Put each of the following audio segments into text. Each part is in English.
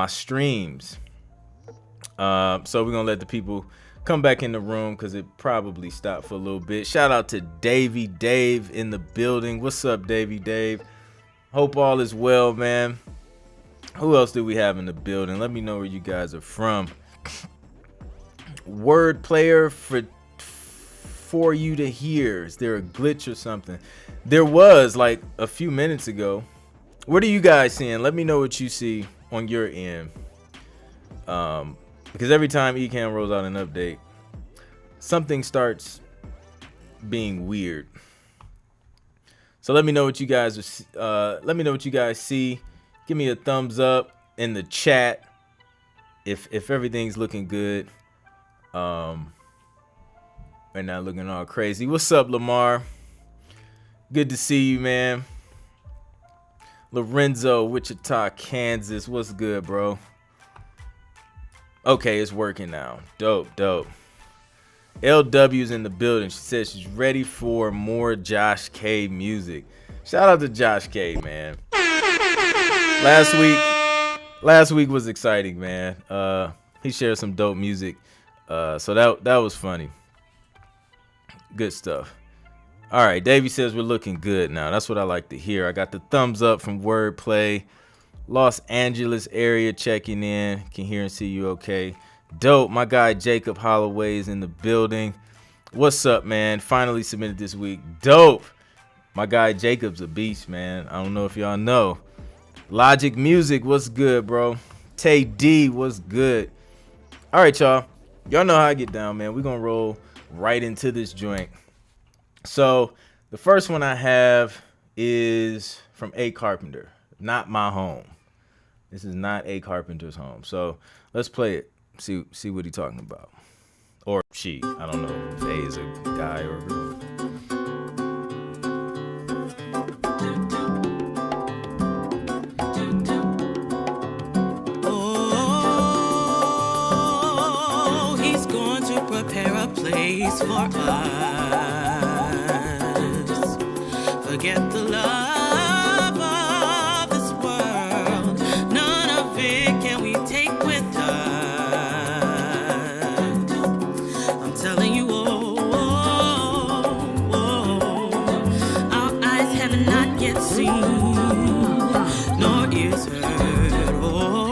streams. So we're gonna let the people come back in the room because it probably stopped for a little bit. Shout out to Davey Dave in the building. What's up, Davey Dave? Hope all is well, man. Who else do we have in the building? Let me know where you guys are from. Word player for you to hear. Is there a glitch or something? There was like a few minutes ago. What are you guys seeing? Let me know what you see on your end. Because every time Ecamm rolls out an update, something starts being weird. So let me know what you guys see. Give me a thumbs up in the chat if everything's looking good. We're not looking all crazy. What's up, Lamar? Good to see you, man. Lorenzo, Wichita, Kansas. What's good, bro? Okay, it's working now. Dope. LW's in the building. She says she's ready for more Josh K music. Shout out to Josh K, man. Last week was exciting, man. He shared some dope music. So that was funny. Good stuff. All right, Davey says we're looking good now. That's what I like to hear. I got the thumbs up from Wordplay. Los Angeles area checking in. Can hear and see you okay. Dope. My guy Jacob Holloway is in the building. What's up, man? Finally submitted this week. Dope. My guy Jacob's a beast, man. I don't know if y'all know. Logic Music, what's good, bro? Tay D, what's good? All right, y'all. Y'all know how I get down, man. We're going to roll right into this joint. So the first one I have is from A. Carpenter. Not My Home. This is not A. Carpenter's home. So let's play it. See what he's talking about. Or she. I don't know if A is a guy or a girl. Oh, he's going to prepare a place for us. Forget the love.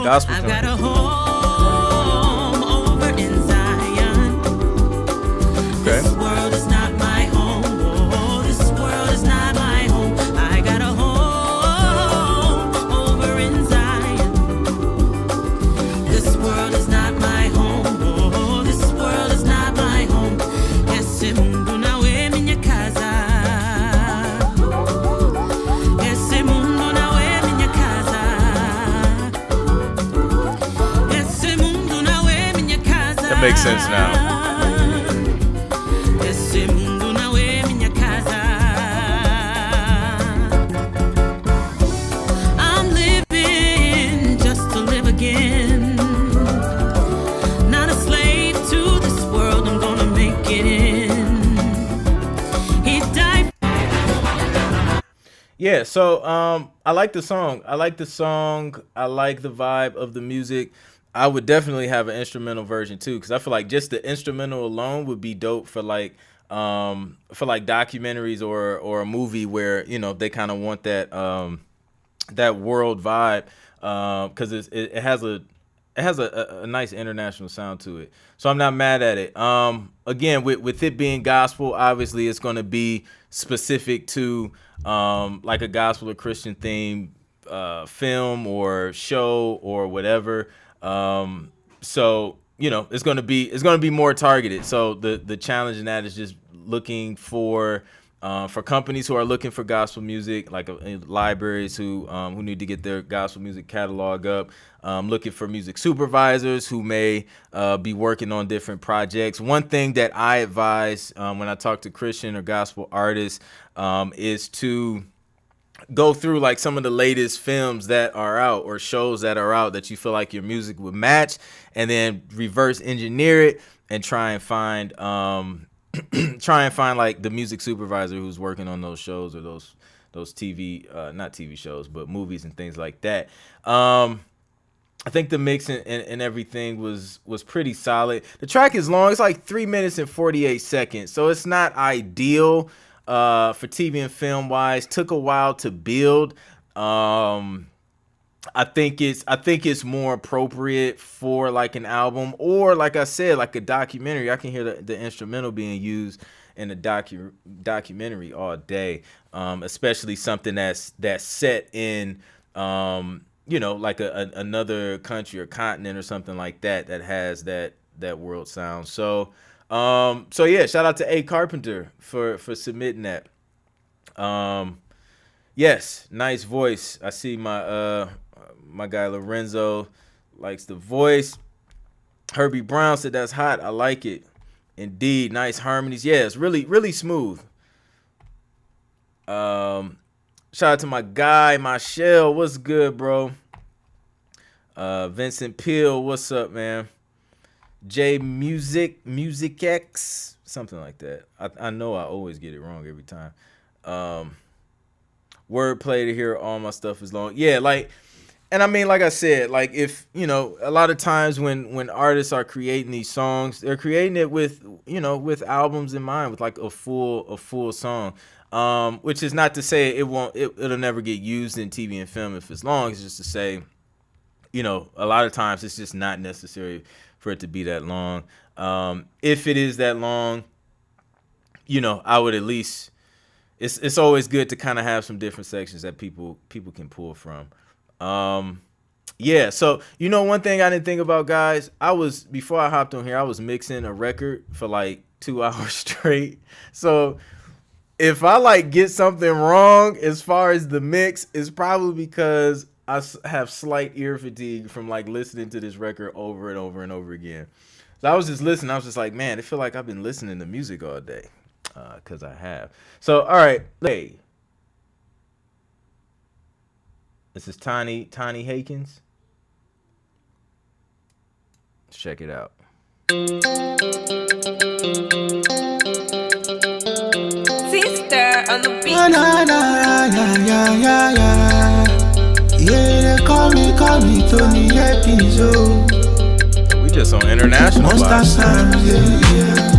Gospel I've got a home over in Zion. Okay. This world is not my home. Oh, this world is not my home. I got a home over in Zion. This world is not my home. Oh, this world is not my home. Ese mundo na we minha casa. Ese mundo na we minha casa. That makes sense now. I'm living just to live again. Not a slave to this world, I'm gonna make it in. He died. Yeah, so I like the song. I like the vibe of the music. I would definitely have an instrumental version too, because I feel like just the instrumental alone would be dope for like documentaries or a movie where, you know, they kind of want that that world vibe, because it has a nice international sound to it. So I'm not mad at it. Again, with it being gospel, obviously it's going to be specific to like a gospel or Christian theme film or show or whatever. So, you know, it's going to be more targeted. So the challenge in that is just looking for companies who are looking for gospel music, like libraries who need to get their gospel music catalog up, looking for music supervisors who may be working on different projects. One thing that I advise when I talk to Christian or gospel artists is to go through like some of the latest films that are out or shows that are out that you feel like your music would match, and then reverse engineer it and try and find like the music supervisor who's working on those shows or those TV, not TV shows, but movies and things like that. I think the mix and everything was pretty solid. The track is long. It's like 3 minutes and 48 seconds. So it's not ideal for TV and film wise. Took a while to build. I think it's more appropriate for like an album, or like I said, like a documentary. I can hear the instrumental being used in a documentary all day, especially something that's set in like another country or continent or something like that has that world sound. So yeah, shout out to A Carpenter for submitting that. Yes, nice voice. I see my guy Lorenzo likes the voice. Herbie Brown said that's hot. I like it. Indeed, nice harmonies. Yeah, it's really smooth. Shout out to my guy, Michelle. What's good, bro? Vincent Peel, what's up, man? J Music X, something like that. I know I always get it wrong every time. Wordplay to hear all my stuff is long. Yeah, like, and I mean, like I said, like if a lot of times when artists are creating these songs, they're creating it with with albums in mind, with like a full song. Which is not to say it'll never get used in TV and film if it's long. It's just to say, a lot of times it's just not necessary for it to be that long. If it is that long, I would at least. It's always good to kind of have some different sections that people can pull from. Yeah, so one thing I didn't think about, guys, before I hopped on here, I was mixing a record for like 2 hours straight. So if I like get something wrong as far as the mix, it's probably because I have slight ear fatigue from like listening to this record over and over and over again. So I was just listening. I was just like, man, I feel like I've been listening to music all day. Because I have. So, all right. Hey. This is Tiny Hakins. Let's check it out. Sister on the beat. Yeah, they call me Tony Hakins. We just on international Monster sound, yeah.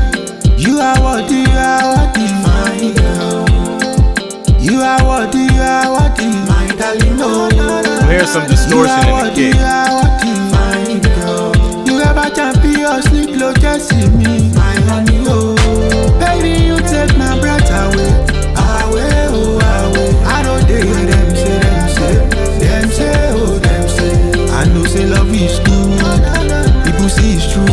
You are what fine girl. You are what my darling, no. Here's some distortion in the kick. You are what fine girl. You ever champion sleep low, just see me, my honey, oh. Baby, you take my breath away, oh, away. I don't dare them say, oh, them say. I know say love is good, people see it's true.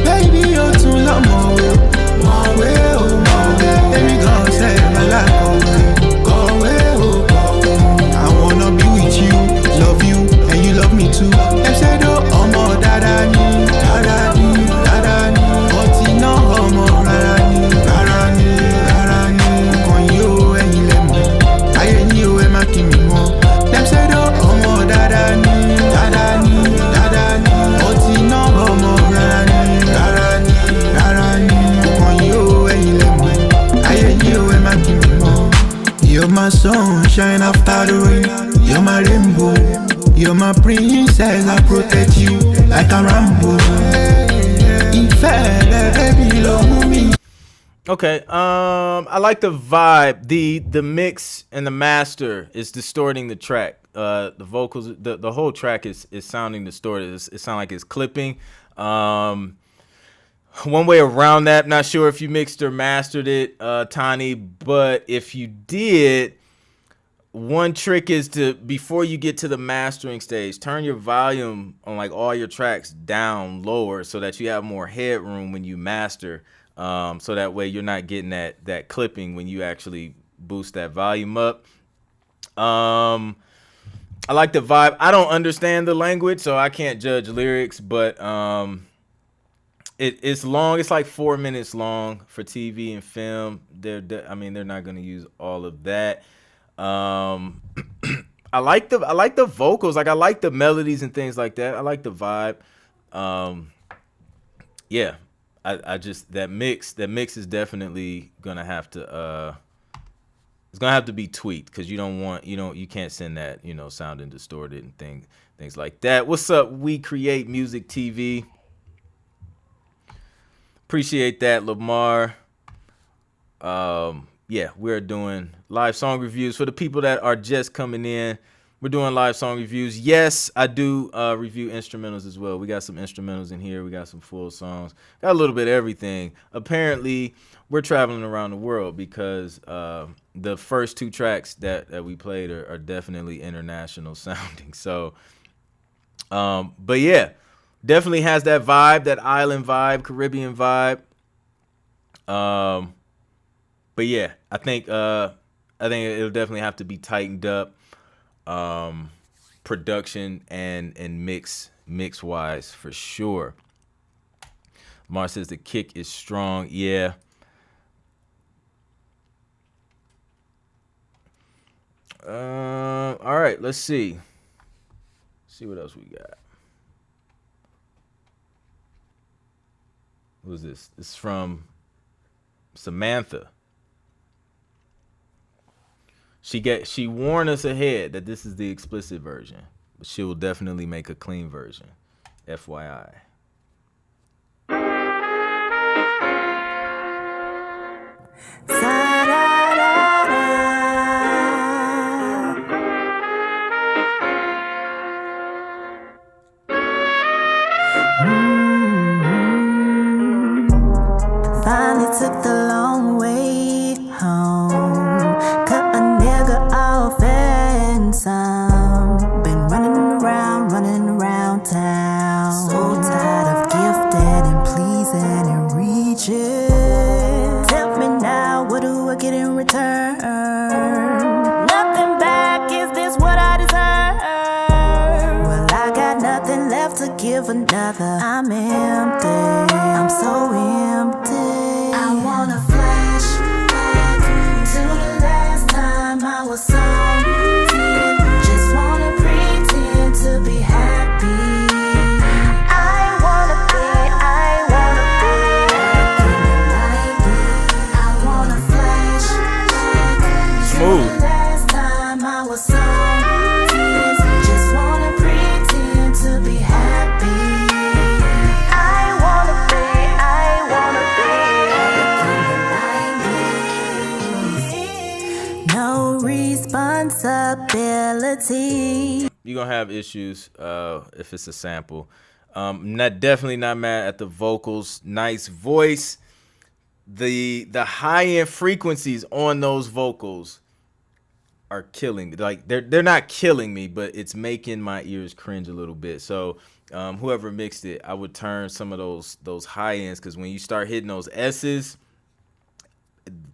Baby, you're too long, more way, oh, more way. Baby, God say my life, go away, oh, go away. I wanna be with you, love you, and you love me too. Them say do omo dadani, oti no omo rarani. Kon yo ẹyin lẹmọ, ayé ni o ẹ má kí mi mọ́. Them say do omo dadani, oti no omo rarani. Kon yo ẹyin lẹmọ, ayé ni o ẹ má kí mi mọ́. You're my sunshine after the rain. You're my rainbow. You're my princess. I protect you like a Rambo. Baby, love me. Okay, I like the vibe. The mix and the master is distorting the track. The vocals, the whole track is sounding distorted. It sounds like it's clipping. One way around that, not sure if you mixed or mastered it, Tani, but if you did, one trick is to, before you get to the mastering stage, turn your volume on like all your tracks down lower so that you have more headroom when you master. So that way you're not getting that clipping when you actually boost that volume up. I like the vibe. I don't understand the language, so I can't judge lyrics, but it's long. It's like 4 minutes long for TV and film. They're not going to use all of that. I like the vocals. Like I like the melodies and things like that. I like the vibe. Yeah. I just that mix is definitely gonna have to It's gonna have to be tweaked because you can't send that sounding distorted and things like that. What's up? We Create Music TV. Appreciate that, Lamar. Yeah, we're doing live song reviews for the people that are just coming in. We're doing live song reviews. Yes, I do review instrumentals as well. We got some instrumentals in here. We got some full songs. Got a little bit of everything. Apparently, we're traveling around the world because the first 2 tracks that we played are definitely international sounding. So, but yeah, definitely has that vibe, that island vibe, Caribbean vibe. But yeah, I think it'll definitely have to be tightened up. Production and mix wise for sure. Mar says the kick is strong. Yeah. All right, let's see what else we got. Who's this? This is from Samantha. She warned us ahead that this is the explicit version, but she will definitely make a clean version. FYI. Finally took the long way home. Cut a nigga off and some. Been running around town. So tired of gifting and pleasing and reaching. Tell me now, what do I get in return? Nothing back, is this what I deserve? Well, I got nothing left to give another. I'm empty, I'm so empty. I wanna flash back to the last time I was something. Just wanna pretend to be happy. I wanna be I wanna flash back to the last time I was something. Just wanna pretend to be happy. I wanna be no responsibility. You're gonna have issues if it's a sample. Definitely not mad at the vocals. Nice voice. The high end frequencies on those vocals are killing me. Like they're not killing me, but it's making my ears cringe a little bit. So whoever mixed it, I would turn some of those high ends, because when you start hitting those S's,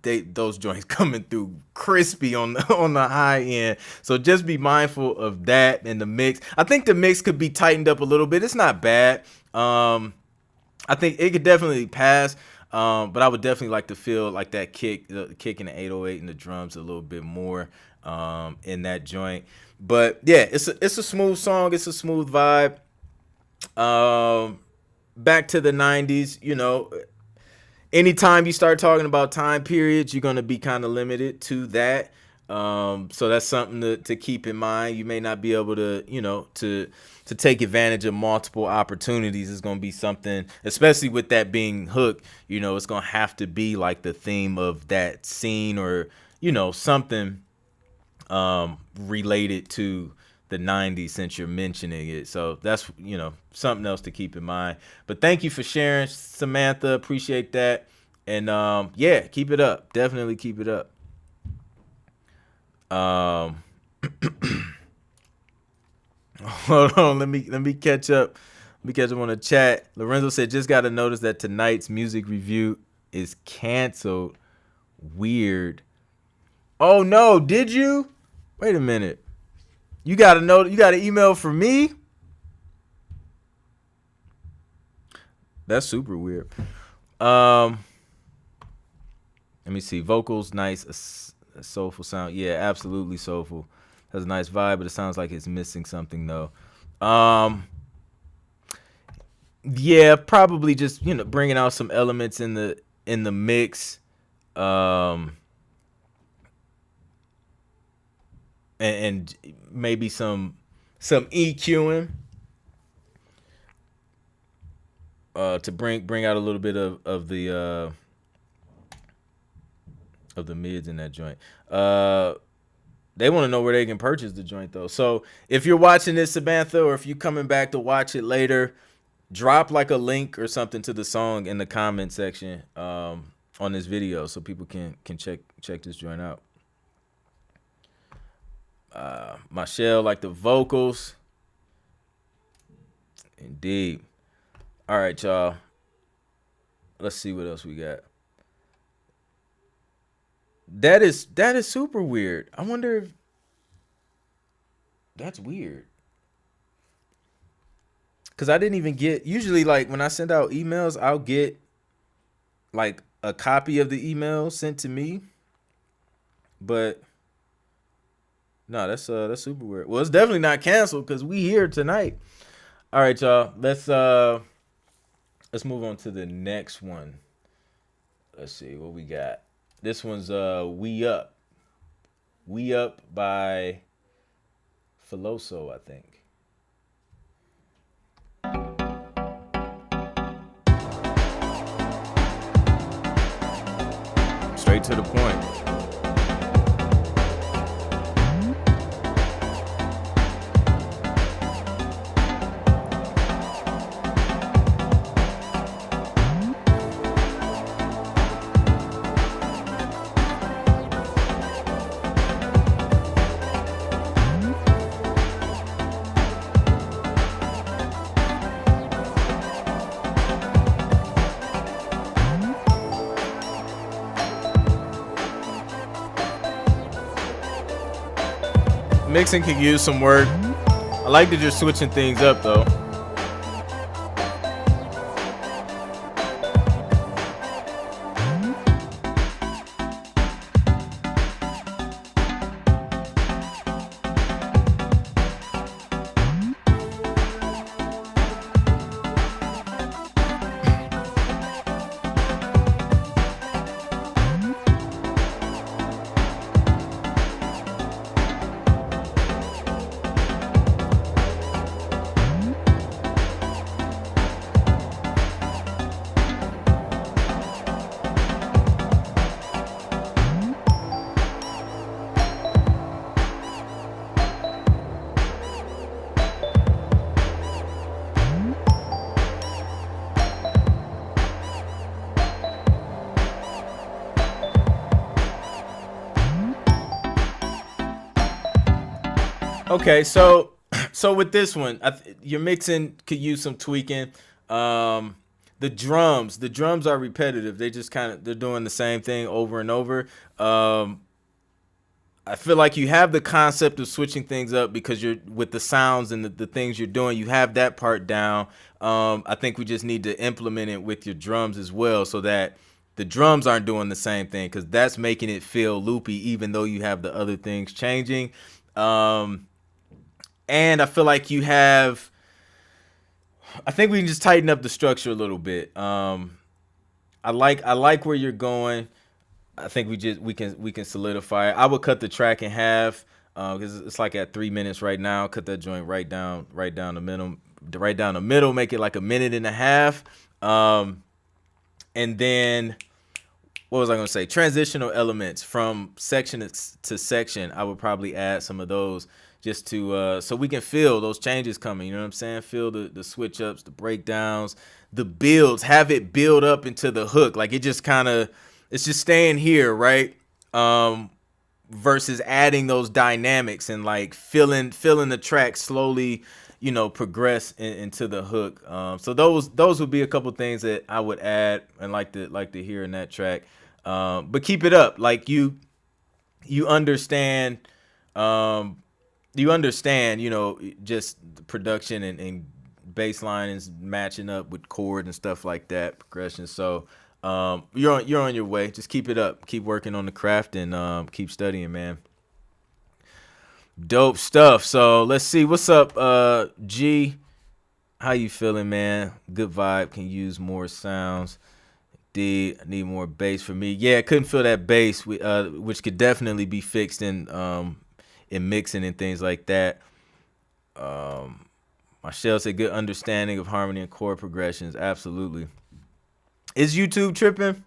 those joints coming through crispy on the high end. So just be mindful of that in the mix. I think the mix could be tightened up a little bit. It's not bad. I think it could definitely pass. But I would definitely like to feel like that kick in the 808 and the drums a little bit more in that joint. But yeah, it's a smooth song. It's a smooth vibe. Back to the 90s, anytime you start talking about time periods, you're going to be kind of limited to that. So that's something to keep in mind. You may not be able to, to take advantage of multiple opportunities. It's going to be something, especially with that being Hook, it's going to have to be like the theme of that scene, or, something related to the 90s, since you're mentioning it. So that's, something else to keep in mind. But thank you for sharing, Samantha. Appreciate that. And yeah, keep it up. Definitely keep it up. Hold on, let me catch up. Let me catch up on the chat. Lorenzo said, just got to notice that tonight's music review is canceled. Weird. Oh no, did you? Wait a minute. You got an email from me? That's super weird. Let me see. Vocals, nice. A soulful sound. Yeah, absolutely soulful. Has a nice vibe, but it sounds like it's missing something though. Yeah, probably just, bringing out some elements in the mix. and maybe some EQing to bring out a little bit of the mids in that joint. They want to know where they can purchase the joint though. So if you're watching this, Samantha, or if you're coming back to watch it later, drop like a link or something to the song in the comment section on this video so people can check this joint out. Michelle like the vocals. Indeed. All right, y'all. Let's see what else we got. That is super weird. I wonder if that's weird. Cause I didn't even get, usually like when I send out emails, I'll get like a copy of the email sent to me. But no, that's super weird. Well, it's definitely not canceled because we here tonight. All right, y'all. Let's move on to the next one. Let's see what we got. This one's We Up. We Up by Filoso, I think. Straight to the point. Mixing could use some work. I like that you're switching things up though. Okay, so with this one, your mixing could use some tweaking. The drums are repetitive. They just they're doing the same thing over and over. I feel like you have the concept of switching things up because you're with the sounds and the things you're doing. You have that part down. I think we just need to implement it with your drums as well, so that the drums aren't doing the same thing, because that's making it feel loopy, even though you have the other things changing. And I feel like I think we can just tighten up the structure a little bit. I like where you're going. I think we can solidify it. I would cut the track in half because it's like at 3 minutes right now. Cut that joint right down the middle. Make it like a minute and a half. And then what was I gonna say? Transitional elements from section to section. I would probably add some of those just to so we can feel those changes coming. You know what I'm saying? Feel the switch ups, the breakdowns, the builds. Have it build up into the hook. Like it just it's just staying here, right? Versus adding those dynamics and like filling the track slowly, progress into the hook. So those would be a couple things that I would add and like to hear in that track. But keep it up. Like you understand, just the production and bass line is matching up with chord and stuff like that, progression. So you're on your way. Just keep it up. Keep working on the craft and keep studying, man. Dope stuff. So let's see. What's up, G? How you feeling, man? Good vibe. Can use more sounds. D, I need more bass for me. Yeah, I couldn't feel that bass, which could definitely be fixed in in mixing and things like that. Michelle said good understanding of harmony and chord progressions. Absolutely. Is YouTube tripping?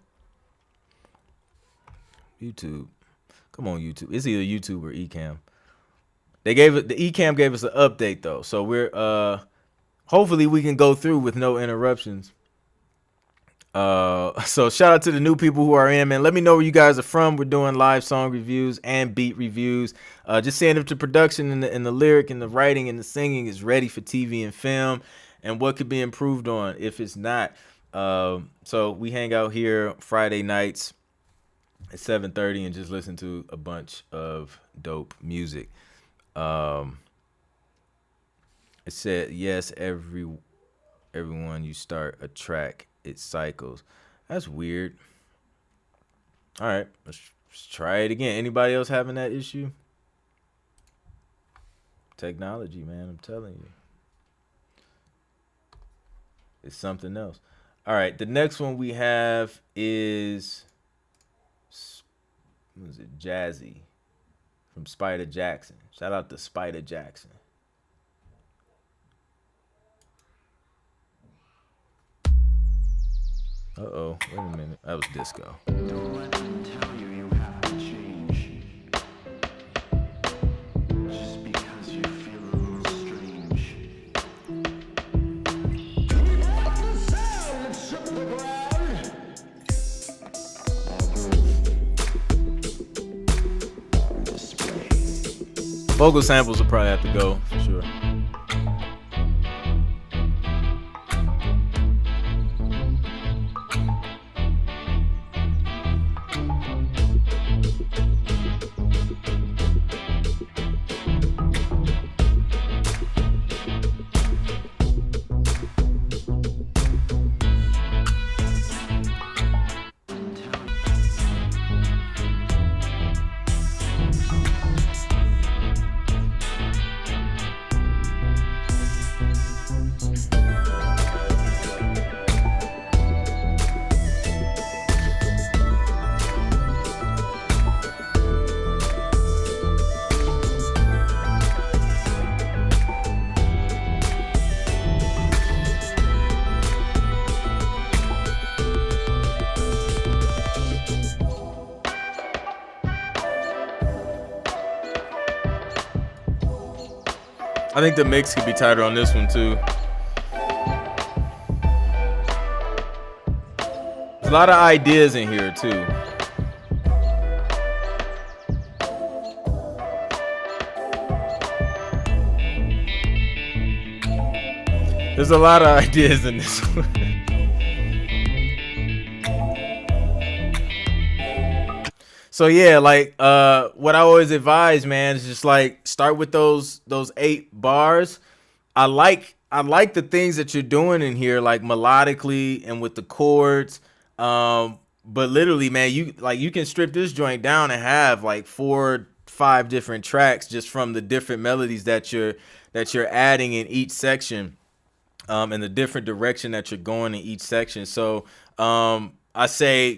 YouTube. Come on, YouTube. It's either YouTube or Ecamm. The Ecamm gave us an update though. So we're hopefully we can go through with no interruptions. So shout out to the new people who are in, man. Let me know where you guys are from. We're doing live song reviews and beat reviews. Just seeing if the production and the lyric and the writing and the singing is ready for TV and film, and what could be improved on if it's not. So we hang out here Friday nights at 7:30 and just listen to a bunch of dope music. It said yes, everyone you start a track, it cycles. That's weird. All right, let's try it again. Anybody else having that issue? Technology, man, I'm telling you. It's something else. All right, the next one we have is, what is it? Jazzy from Spider Jackson. Shout out to Spider Jackson. Uh-oh, wait a minute. That was disco. Don't let them tell you you have to change. Just because you feel a little strange. The sound that shook the ground. On display. Vocal samples will probably have to go for sure. I think the mix could be tighter on this one too. There's a lot of ideas in here too. There's a lot of ideas in this one. So yeah, like what I always advise, man, is just like start with those 8 bars. I like the things that you're doing in here, like melodically and with the chords. But literally, man, you can strip this joint down and have like 4, 5 different tracks just from the different melodies that you're adding in each section, and the different direction that you're going in each section. So I say,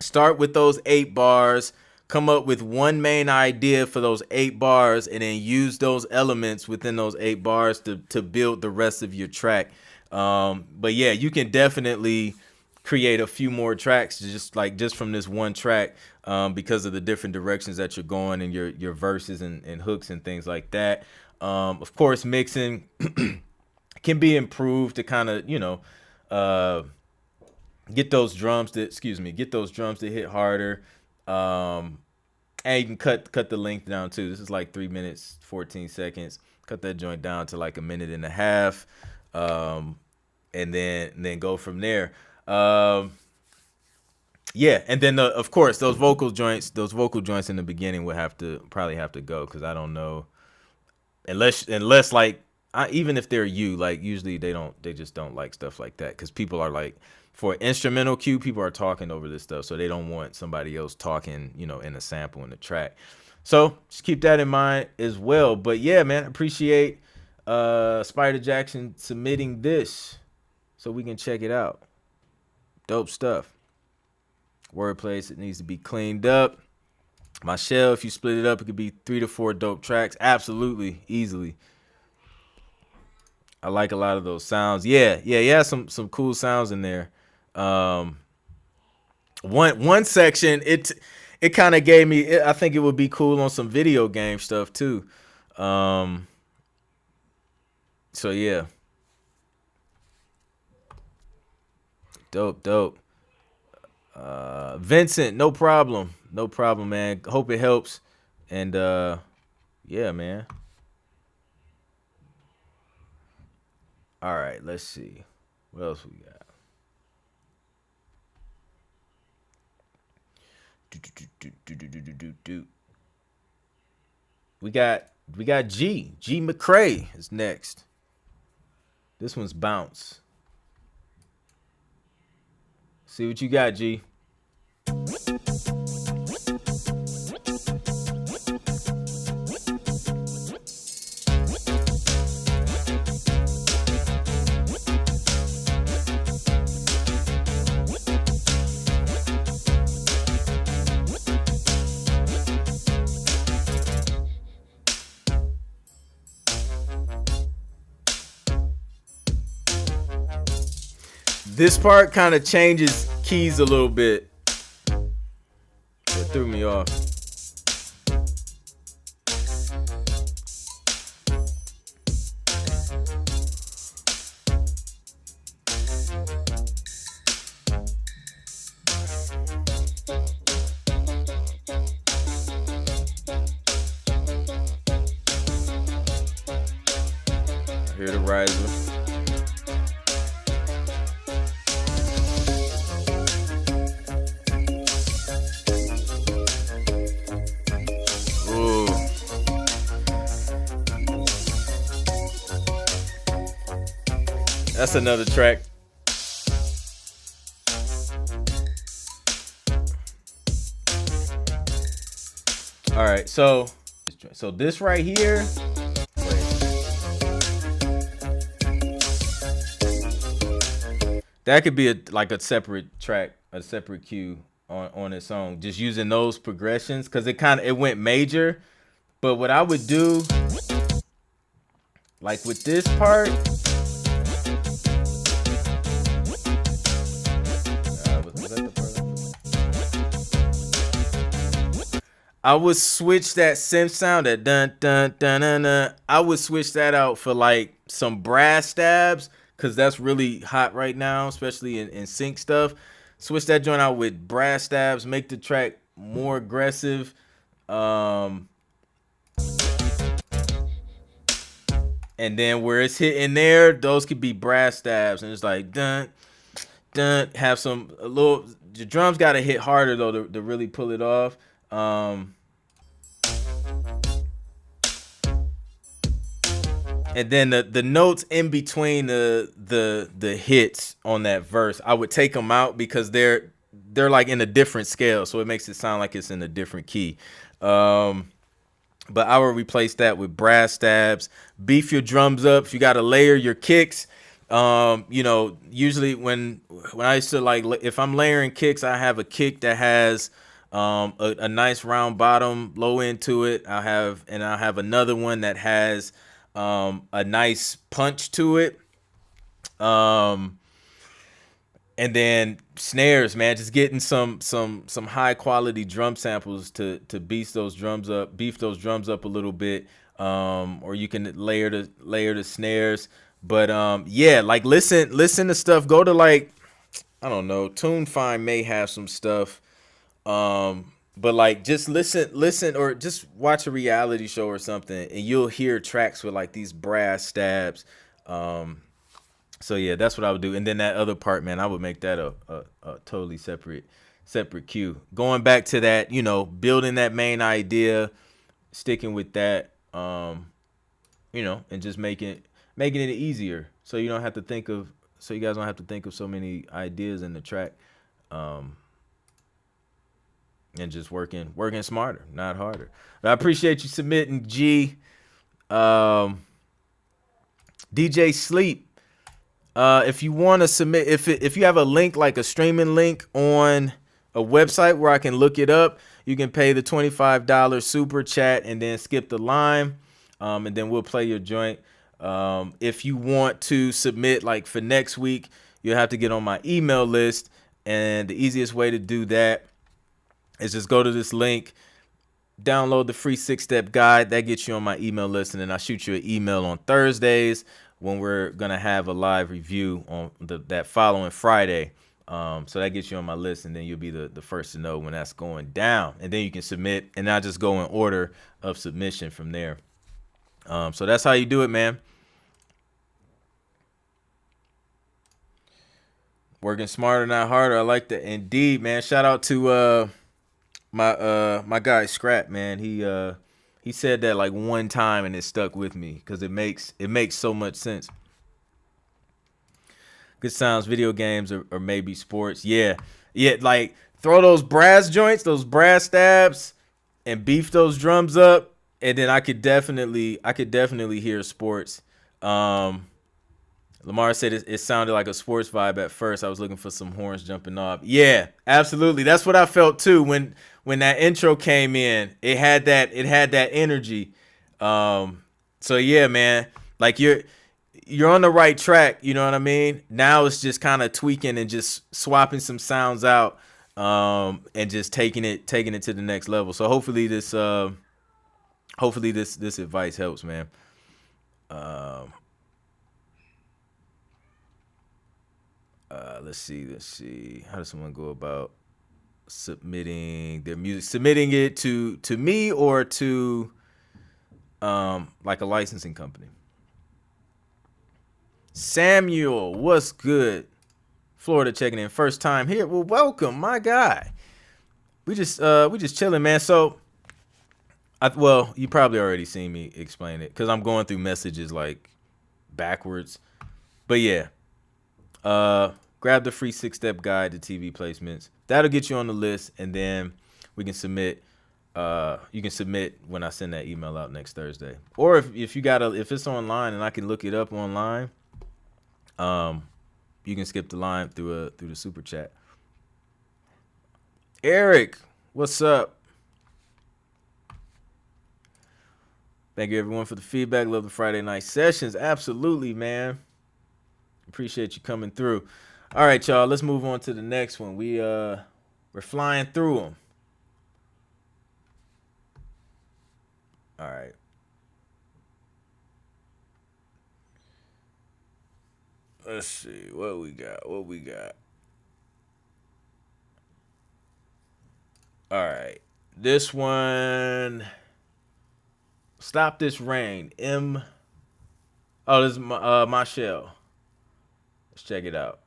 start with those 8 bars, come up with one main idea for those 8 bars, and then use those elements within those 8 bars to build the rest of your track. But yeah, you can definitely create a few more tracks just from this one track, because of the different directions that you're going and your verses and hooks and things like that. Of course, mixing can be improved to kind of, get those drums to hit harder. And you can cut the length down too. This is like 3 minutes, 14 seconds. Cut that joint down to like 1.5 minutes. And then go from there. Yeah, and then of course those vocal joints in the beginning would probably have to go, because I don't know, unless like even if they're like usually they just don't like stuff like that, because people are like, for an instrumental cue, people are talking over this stuff, so they don't want somebody else talking, in a sample in the track. So just keep that in mind as well. But yeah, man, appreciate Spider Jackson submitting this so we can check it out. Dope stuff. Wordplay, it needs to be cleaned up. My shell, if you split it up, it could be 3 to 4 dope tracks. Absolutely, easily. I like a lot of those sounds. Yeah, some cool sounds in there. One section, it kind of gave me. I think it would be cool on some video game stuff too. So yeah, dope. Vincent, no problem, man. Hope it helps, and yeah, man. All right, let's see what else we got. We got G McCrae is next. This one's Bounce. See what you got, G. This part kind of changes keys a little bit. It threw me off. I hear the riser. That's another track. All right, so this right here. That could be a separate track, a separate cue on its own. Just using those progressions because it went major. But what I would do, like with this part. I would switch that synth sound, that dun dun dun dun dun. I would switch that out for like some brass stabs, cause that's really hot right now, especially in sync stuff. Switch that joint out with brass stabs, make the track more aggressive. And then where it's hitting there, those could be brass stabs, and it's like dun dun. Have the drums gotta hit harder though to really pull it off. And then the notes in between the hits on that verse, I would take them out because they're like in a different scale, so it makes it sound like it's in a different key. But I would replace that with brass stabs. Beef your drums up. If you got to layer your kicks, usually when I used to if I'm layering kicks, I have a kick that has a nice round bottom, low end to it. I'll have another one that has a nice punch to it. And then snares, man, just getting some high quality drum samples to beef those drums up a little bit. Or you can layer the snares. But like listen to stuff. Go to I don't know, TuneFind may have some stuff. But like just listen or just watch a reality show or something and you'll hear tracks with like these brass stabs. So yeah, that's what I would do. And then that other part, man, I would make that a totally separate cue. Going back to that, building that main idea, sticking with that, and just making it easier. So you guys don't have to think of so many ideas in the track. And just working smarter, not harder. But I appreciate you submitting, G. DJ Sleep. If you want to submit, if you have a link, like a streaming link on a website where I can look it up. You can pay the $25 super chat and then skip the line, and then we'll play your joint. If you want to submit like for next week, you'll have to get on my email list, and the easiest way to do that is just go to this link, download the free 6-step guide. That gets you on my email list, and then I shoot you an email on Thursdays when we're gonna have a live review on that following Friday. So that gets you on my list, and then you'll be the first to know when that's going down, and then you can submit, and I just go in order of submission from there. So that's how you do it, man. Working smarter, not harder. I like that. Indeed, man. Shout out to my guy Scrap, man. He said that like one time and it stuck with me because it makes so much sense. Good sounds, video games, or maybe sports. Yeah, like throw those brass joints, those brass stabs, and beef those drums up, and then I could definitely hear sports. Lamar said it sounded like a sports vibe at first. I was looking for some horns jumping off. Yeah, absolutely. That's what I felt too when that intro came in. It had that energy. So yeah, man. Like you're on the right track, you know what I mean? Now it's just kind of tweaking and just swapping some sounds out, and just taking it to the next level. So hopefully this advice helps, man. Let's see. How does someone go about submitting their music? Submitting it to me or to like a licensing company? Samuel, what's good? Florida checking in, first time here. Well, welcome, my guy. We just chilling, man. So, you probably already seen me explain it because I'm going through messages like backwards. But yeah, grab the free 6-step guide to TV placements. That'll get you on the list, and then we can submit. You can submit when I send that email out next Thursday. Or if it's online and I can look it up online, you can skip the line through the super chat. Eric, what's up? Thank you everyone for the feedback. Love the Friday night sessions. Absolutely, man. Appreciate you coming through. All right, y'all. Let's move on to the next one. We're flying through them. All right. Let's see what we got. All right. This one. Stop This Rain. This is Michelle. Let's check it out.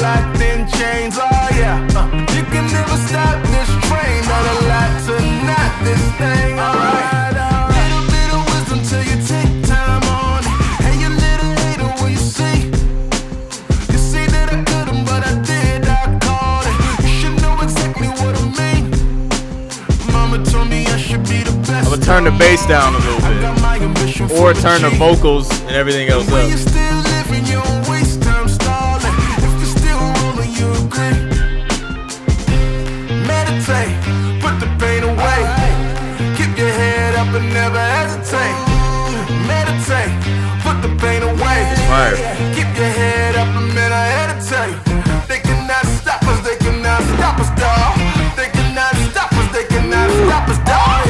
Locked in chains, oh yeah. You can never stop this train. Not a lot to knock this thing. Alright. Little bit of wisdom till you take time on it. Hey, you little hater, what you see? You see that I couldn't, but I did. I called it. You should know exactly what I mean. Mama told me I should be the best. I'm gonna turn the bass down a little bit, or turn the vocals and everything else up. You still living your waste time stalling. Meditate, put the pain away. Keep your head up and never hesitate. Meditate, put the pain away. Keep your head up and man, I had to tell you. They cannot stop us, dawg. They cannot stop us, dawg.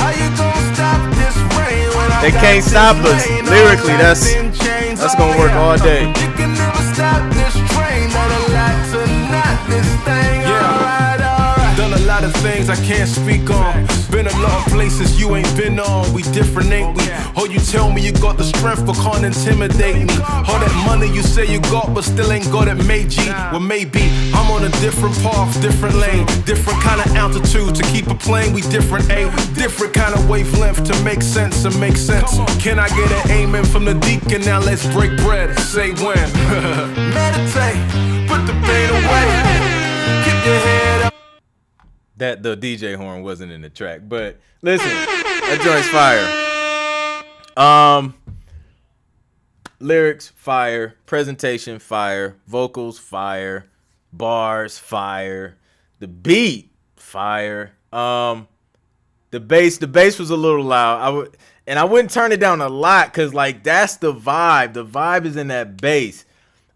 How you gonna stop this rain when they can't stop us? Lyrically, that's gonna work all day. You can never stop this train. Not a lot to knock this thing. Alright. Done a lot of things I can't speak on. Been a lot of places you ain't been on. We different, ain't we? Oh, you tell me you got the strength but can't intimidate me. All that money you say you got but still ain't got it made, G. Well, maybe I'm on a different path, different lane, different kind of altitude to keep it playing. We different, A. Different kind of way wavelength to make sense and make sense. Can I get an amen from the deacon? Now let's break bread. Say when. Meditate, put the pain away. Keep your head up. That the DJ horn wasn't in the track, but listen, that joint's fire. Lyrics fire, presentation fire, vocals fire, bars fire, the beat fire. The bass was a little loud. I wouldn't turn it down a lot because like that's the vibe. The vibe is in that bass.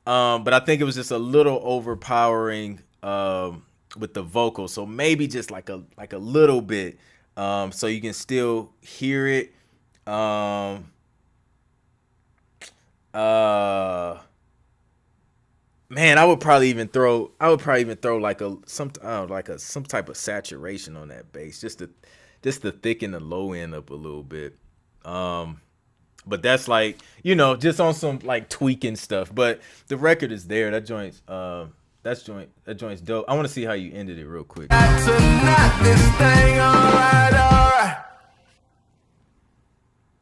But I think it was just a little overpowering with the vocal. So maybe just like a little bit, so you can still hear it. Man, I would probably even throw like some type of saturation on that bass, just to thicken the low end up a little bit. But that's like, just on some like tweaking stuff. But the record is there. That joint's dope. I want to see how you ended it real quick. Tonight, this thing, all right.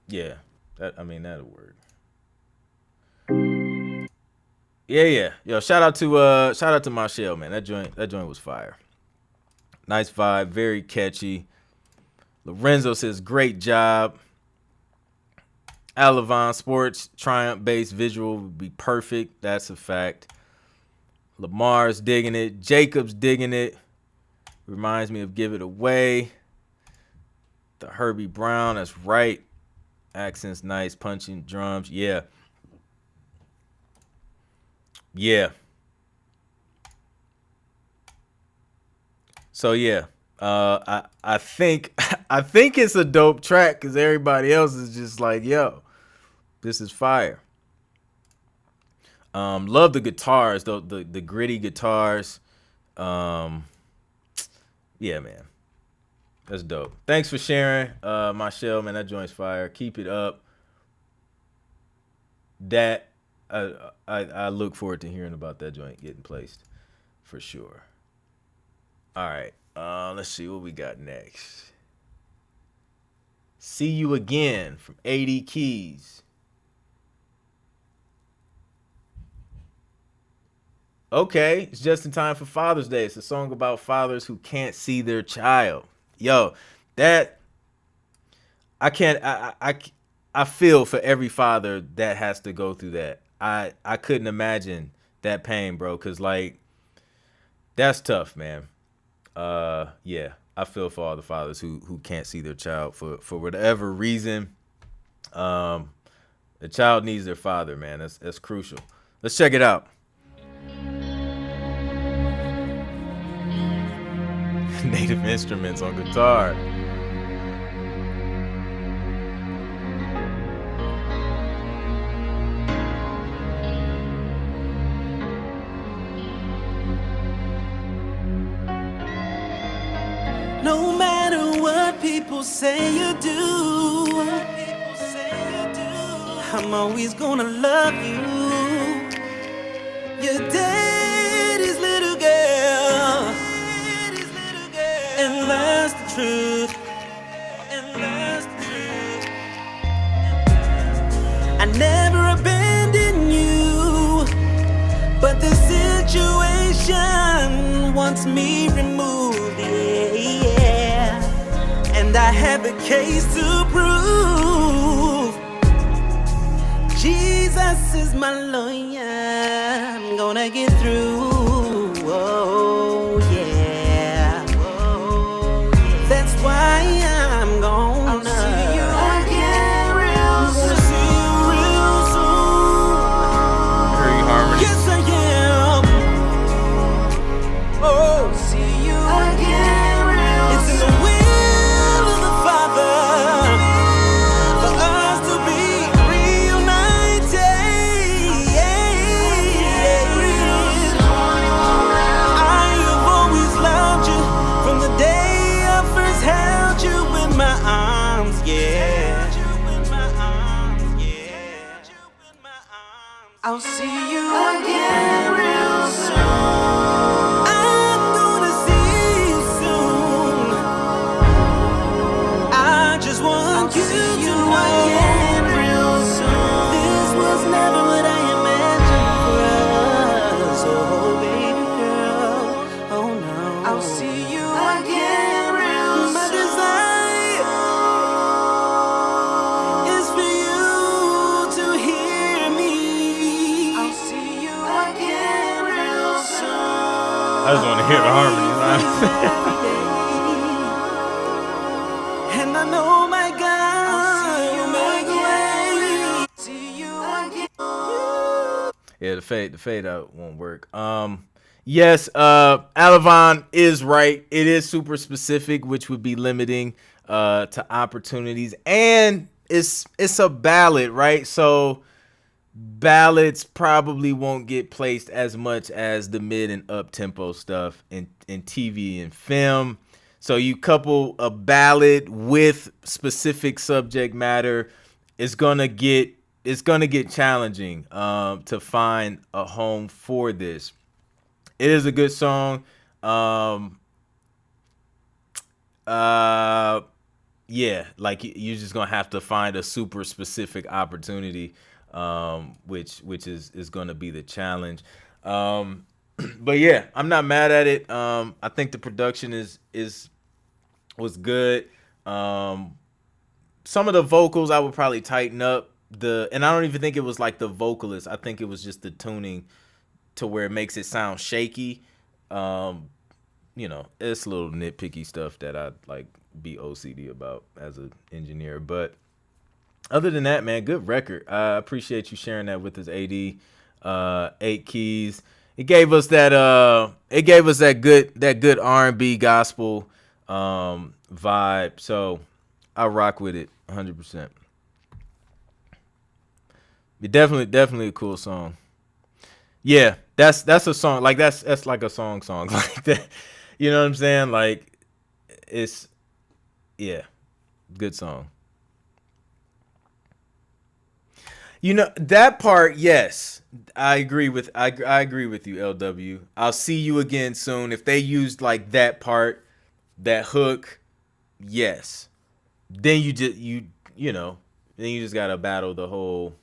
Yeah, that'll work. Yeah. Yo, shout out to Marshall, man. That joint was fire. Nice vibe, very catchy. Lorenzo says great job. Alavon Sports Triumph based visual would be perfect. That's a fact. Lamar's digging it. Jacob's digging it. Reminds me of Give It Away. The Herbie Brown, that's right. Accents nice, punching drums. Yeah. So yeah, I think it's a dope track because everybody else is just like, yo, this is fire. Love the guitars, though, the gritty guitars. Yeah, man, that's dope. Thanks for sharing, Marshall, man. That joint's fire. Keep it up. That I look forward to hearing about that joint getting placed for sure. All right, let's see what we got next. See You Again from 80 Keys. Okay, it's just in time for Father's Day. It's a song about fathers who can't see their child. Yo, that I can't. I feel for every father that has to go through that. I couldn't imagine that pain, bro. Cause like that's tough, man. Yeah, I feel for all the fathers who can't see their child for whatever reason. The child needs their father, man. That's crucial. Let's check it out. Native instruments on guitar. No matter what people say you do, I'm always gonna love you. Your daddy's little girl, and that's the truth. I never abandoned you, but the situation wants me removed, yeah. And I have a case to prove. Jesus is my lawyer, I'm gonna get through, oh yeah. That's why I'm gonna see you again real soon. See you real soon. Very harmony. Yes, I am. Oh, see you again real soon. It's in the will of the Father for us to be reunited. I have always loved you from the day I first held you in my arms, yeah. I'll see you again real soon. I'm gonna see you soon. I just want you to know again real soon. This was never what I imagined for us. Oh, baby girl, oh no, I'll see you again real soon. My desire is for you to hear me. I'll see you again real soon. I just want to hear the harmonies. And I know, my God, you make a way. See you again. Yeah, the fade out won't work. Yes, Alavon is right. It is super specific, which would be limiting to opportunities, and it's a ballad, right? So ballads probably won't get placed as much as the mid and up tempo stuff in TV and film. So you couple a ballad with specific subject matter, it's gonna get challenging to find a home for this. It is a good song. Yeah, like you're just gonna have to find a super specific opportunity, which is gonna be the challenge. But yeah, I'm not mad at it. I think the production was good. Some of the vocals I would probably tighten up. And I don't even think it was like the vocalist. I think it was just the tuning to where it makes it sound shaky. It's a little nitpicky stuff that I'd like be OCD about as an engineer. But other than that, man, good record. I appreciate you sharing that with us, AD. 8 keys. It gave us that good R&B gospel vibe. So I rock with it 100%. Definitely a cool song. Yeah, that's a song. Like that's like a song like that. You know what I'm saying? Like it's good song. That part, yes. I agree with you, LW. I'll see you again soon. If they used like that part, that hook, yes. Then you just gotta battle the whole,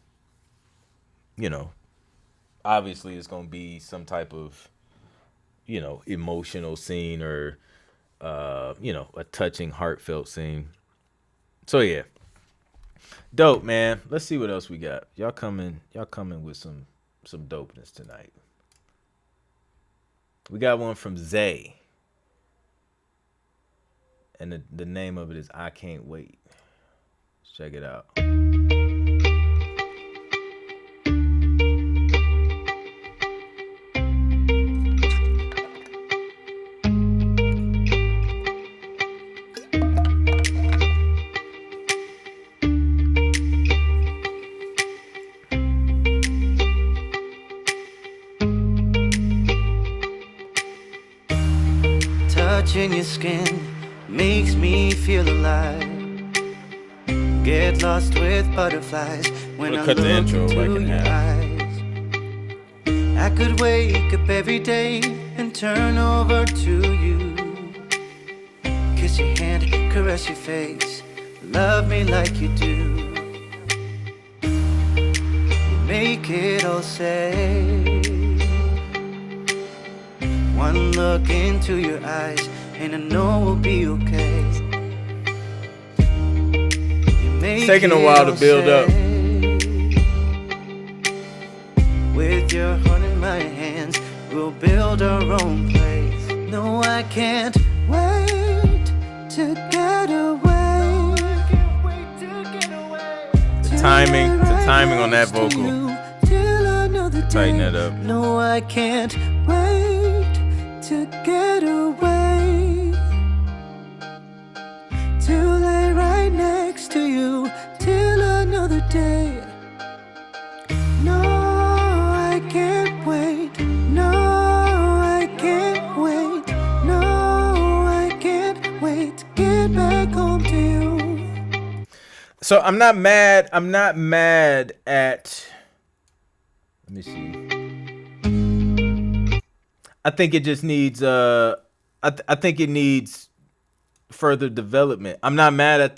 obviously it's gonna be some type of, emotional scene or a touching, heartfelt scene. So yeah. Dope, man. Let's see what else we got. Y'all coming with some dopeness tonight. We got one from Zay. And the name of it is I Can't Wait. Let's check it out. Touching your skin makes me feel alive. Get lost with butterflies when I cut look the intro into like in your half. eyes. I could wake up every day and turn over to you. Kiss your hand, caress your face, love me like you do. You make it all safe. One look into your eyes and I know we'll be okay. It's taking a while to build up. With your heart in my hands, we'll build our own place. No, I can't wait to get away. The timing on that vocal. Tighten that up. No, I can't wait to get away. To lay right next to you till another day. No, I can't wait. No, I can't wait. No, I can't wait to get back home to you. So I'm not mad at. Let me see. I think it just needs I think it needs further development. I'm not mad at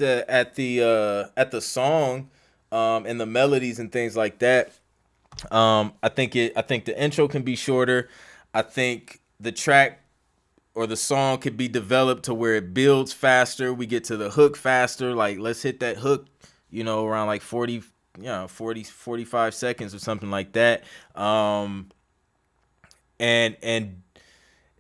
the song and the melodies and things like that. I think the intro can be shorter. I think the track or the song could be developed to where it builds faster. We get to the hook faster. Like, let's hit that hook, around like 45 seconds or something like that. And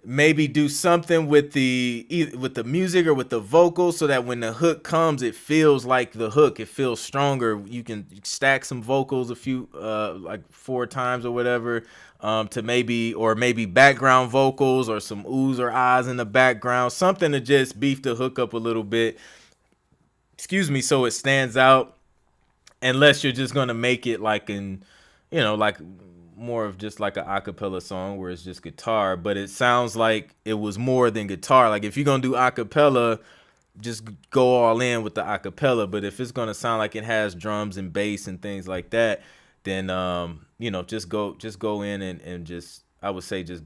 maybe do something with the music or with the vocals so that when the hook comes, it feels like the hook. It feels stronger. You can stack some vocals a few like 4 times or whatever, to maybe background vocals or some oohs or ahs in the background, something to just beef the hook up a little bit. Excuse me, so it stands out. Unless you're just gonna make it like like more of just like an acapella song where it's just guitar, but it sounds like it was more than guitar. Like, if you're gonna do acapella, just go all in with the acapella. But if it's gonna sound like it has drums and bass and things like that, then just go in and just, I would say, just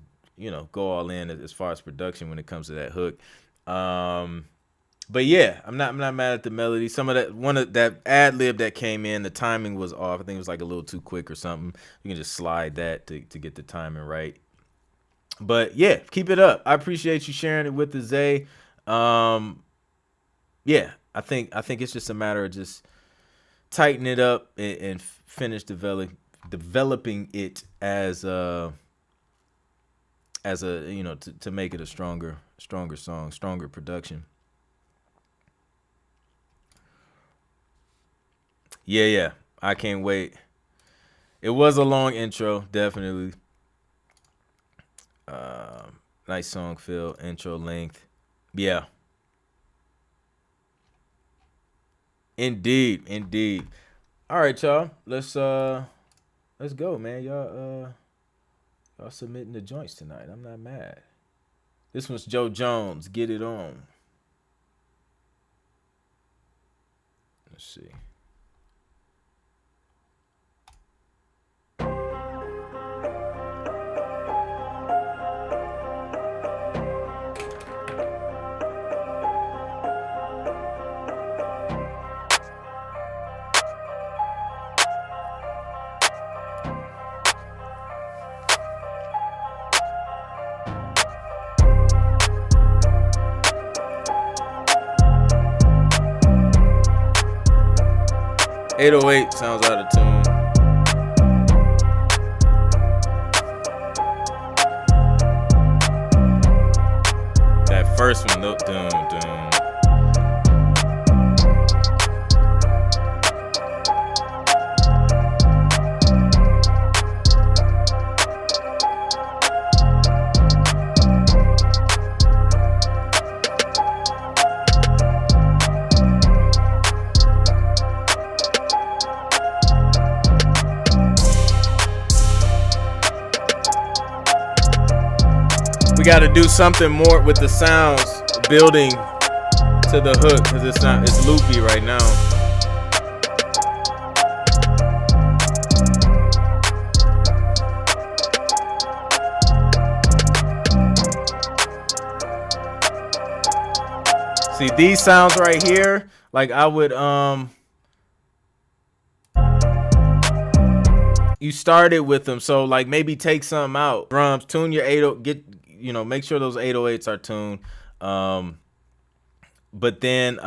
go all in as far as production when it comes to that hook. But yeah, I'm not mad at the melody. Some of that ad lib that came in, the timing was off. I think it was like a little too quick or something. You can just slide that to get the timing right. But yeah, keep it up. I appreciate you sharing it with the Zay. Yeah, I think it's just a matter of just tighten it up and finish developing it as a to make it a stronger song, stronger production. Yeah, I can't wait. It was a long intro, definitely. Nice song feel, intro length. Yeah. Indeed. All right, y'all. Let's go, man. Y'all submitting the joints tonight. I'm not mad. This one's Joe Jones. Get it on. Let's see. .808 sounds out of tune. That first one, no, doom. We got to do something more with the sounds building to the hook, because it's loopy right now. See, these sounds right here, like I would you started with them, so like maybe take something out. Drums, tune your 808, make sure those 808s are tuned. But then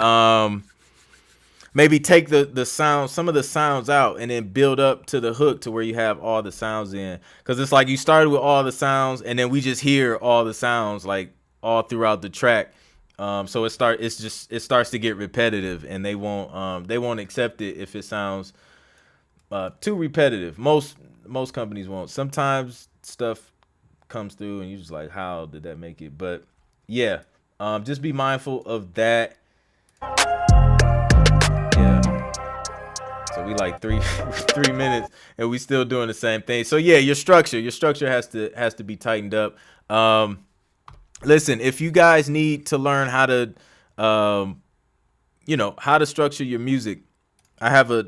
maybe take the sound, some of the sounds out, and then build up to the hook to where you have all the sounds in. Because it's like you started with all the sounds, and then we just hear all the sounds like all throughout the track. So it starts to get repetitive, and they won't accept it if it sounds too repetitive. Most companies won't. Sometimes stuff comes through and you're just like, how did that make it? But yeah, just be mindful of that. Yeah. So we like three minutes and we still doing the same thing. So yeah, your structure has to be tightened up. Listen, if you guys need to learn how to how to structure your music, I have a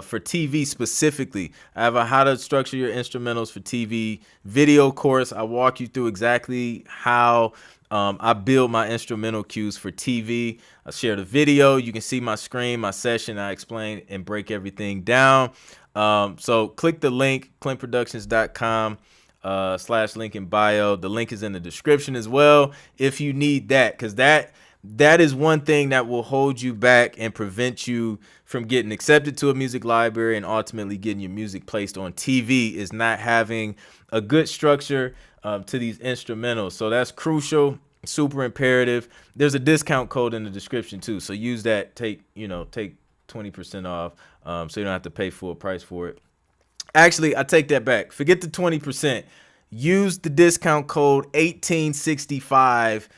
for TV specifically. I have a how to structure your instrumentals for TV video course. I walk you through exactly how I build my instrumental cues for TV. I share the video. You can see my screen, my session. I explain and break everything down. So click the link, clintproductions.com / link in bio. The link is in the description as well if you need that, because that is one thing that will hold you back and prevent you from getting accepted to a music library and ultimately getting your music placed on TV, is not having a good structure to these instrumentals. So that's crucial, super imperative. There's a discount code in the description too, so use that. Take 20% off, so you don't have to pay full price for it. Actually, I take that back. Forget the 20%. Use the discount code 1865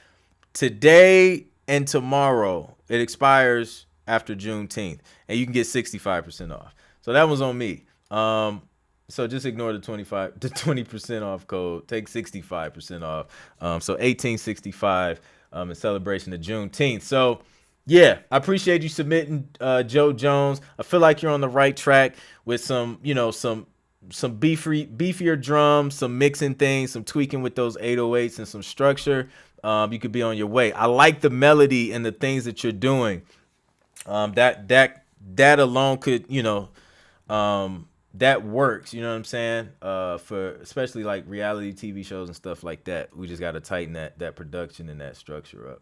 today and tomorrow. It expires after Juneteenth, and you can get 65% off. So that was on me. So just ignore the 20% off code. Take 65% off. So 1865 in celebration of Juneteenth. So yeah, I appreciate you submitting, Joe Jones. I feel like you're on the right track with some beefier drums, some mixing things, some tweaking with those 808s, and some structure. You could be on your way. I like the melody and the things that you're doing. That alone could, that works. You know what I'm saying? For especially like reality TV shows and stuff like that. We just got to tighten that production and that structure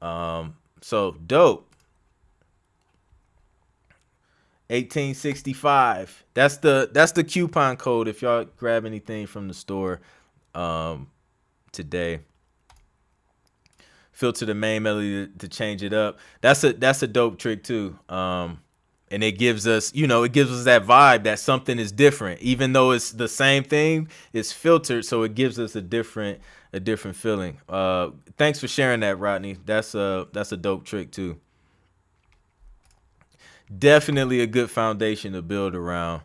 up. So dope. 1865. That's the coupon code if y'all grab anything from the store today. Filter the main melody to change it up. That's a dope trick too. And it gives us that vibe that something is different, even though it's the same thing. It's filtered, so it gives us a different feeling. Thanks for sharing that, Rodney. That's a dope trick too. Definitely a good foundation to build around.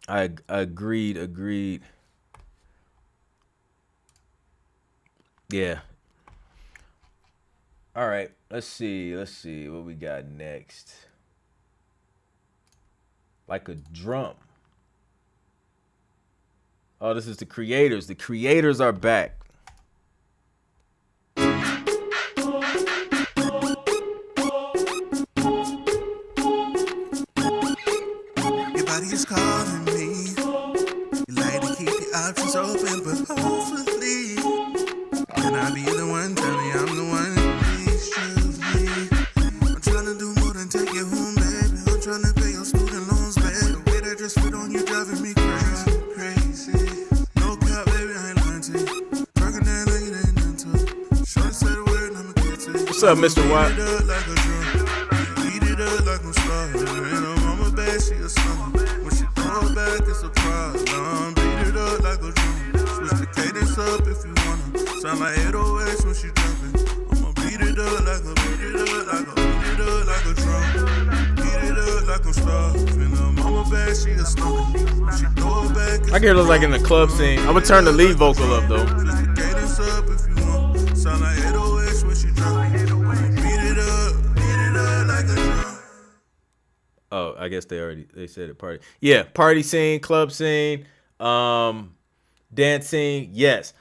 I agreed. Yeah. All right. Let's see what we got next. Like a drum. Oh, this is the Creators. The Creators are back. Your body is calling me. You like to keep the options open, but hopefully, can I be the one? Tell me I'm the one. Please choose me. I'm trying to do more than take you home, baby. I'm trying to pay your student loans, baby. The way that dress fit on you driving me crazy. No cap, baby, I ain't lying to you. Trucking that like it ain't nothing to it. Shorty said the word, I'ma get to it. What's up, Mr. Watt? Beat it up like a drum. Beat it up like I'm starving. And her mama bad, she a son. When she throw it back, it's a problem. Beat it up like a drum. Switch the cadence up if you wanna. Sound like 808s when she jumping. I'ma beat it up like a drum. Beat it up like I'm starving. Her mama bad, she a stunner. When she throw it back, I hear it like in the club scene. I would turn the lead vocal up though. switch the cadence up if you want. Sound like 808s when she jumping. Beat it up like a drum. Oh, I guess they said it. Party. Yeah, party scene, club scene, dancing. Yes.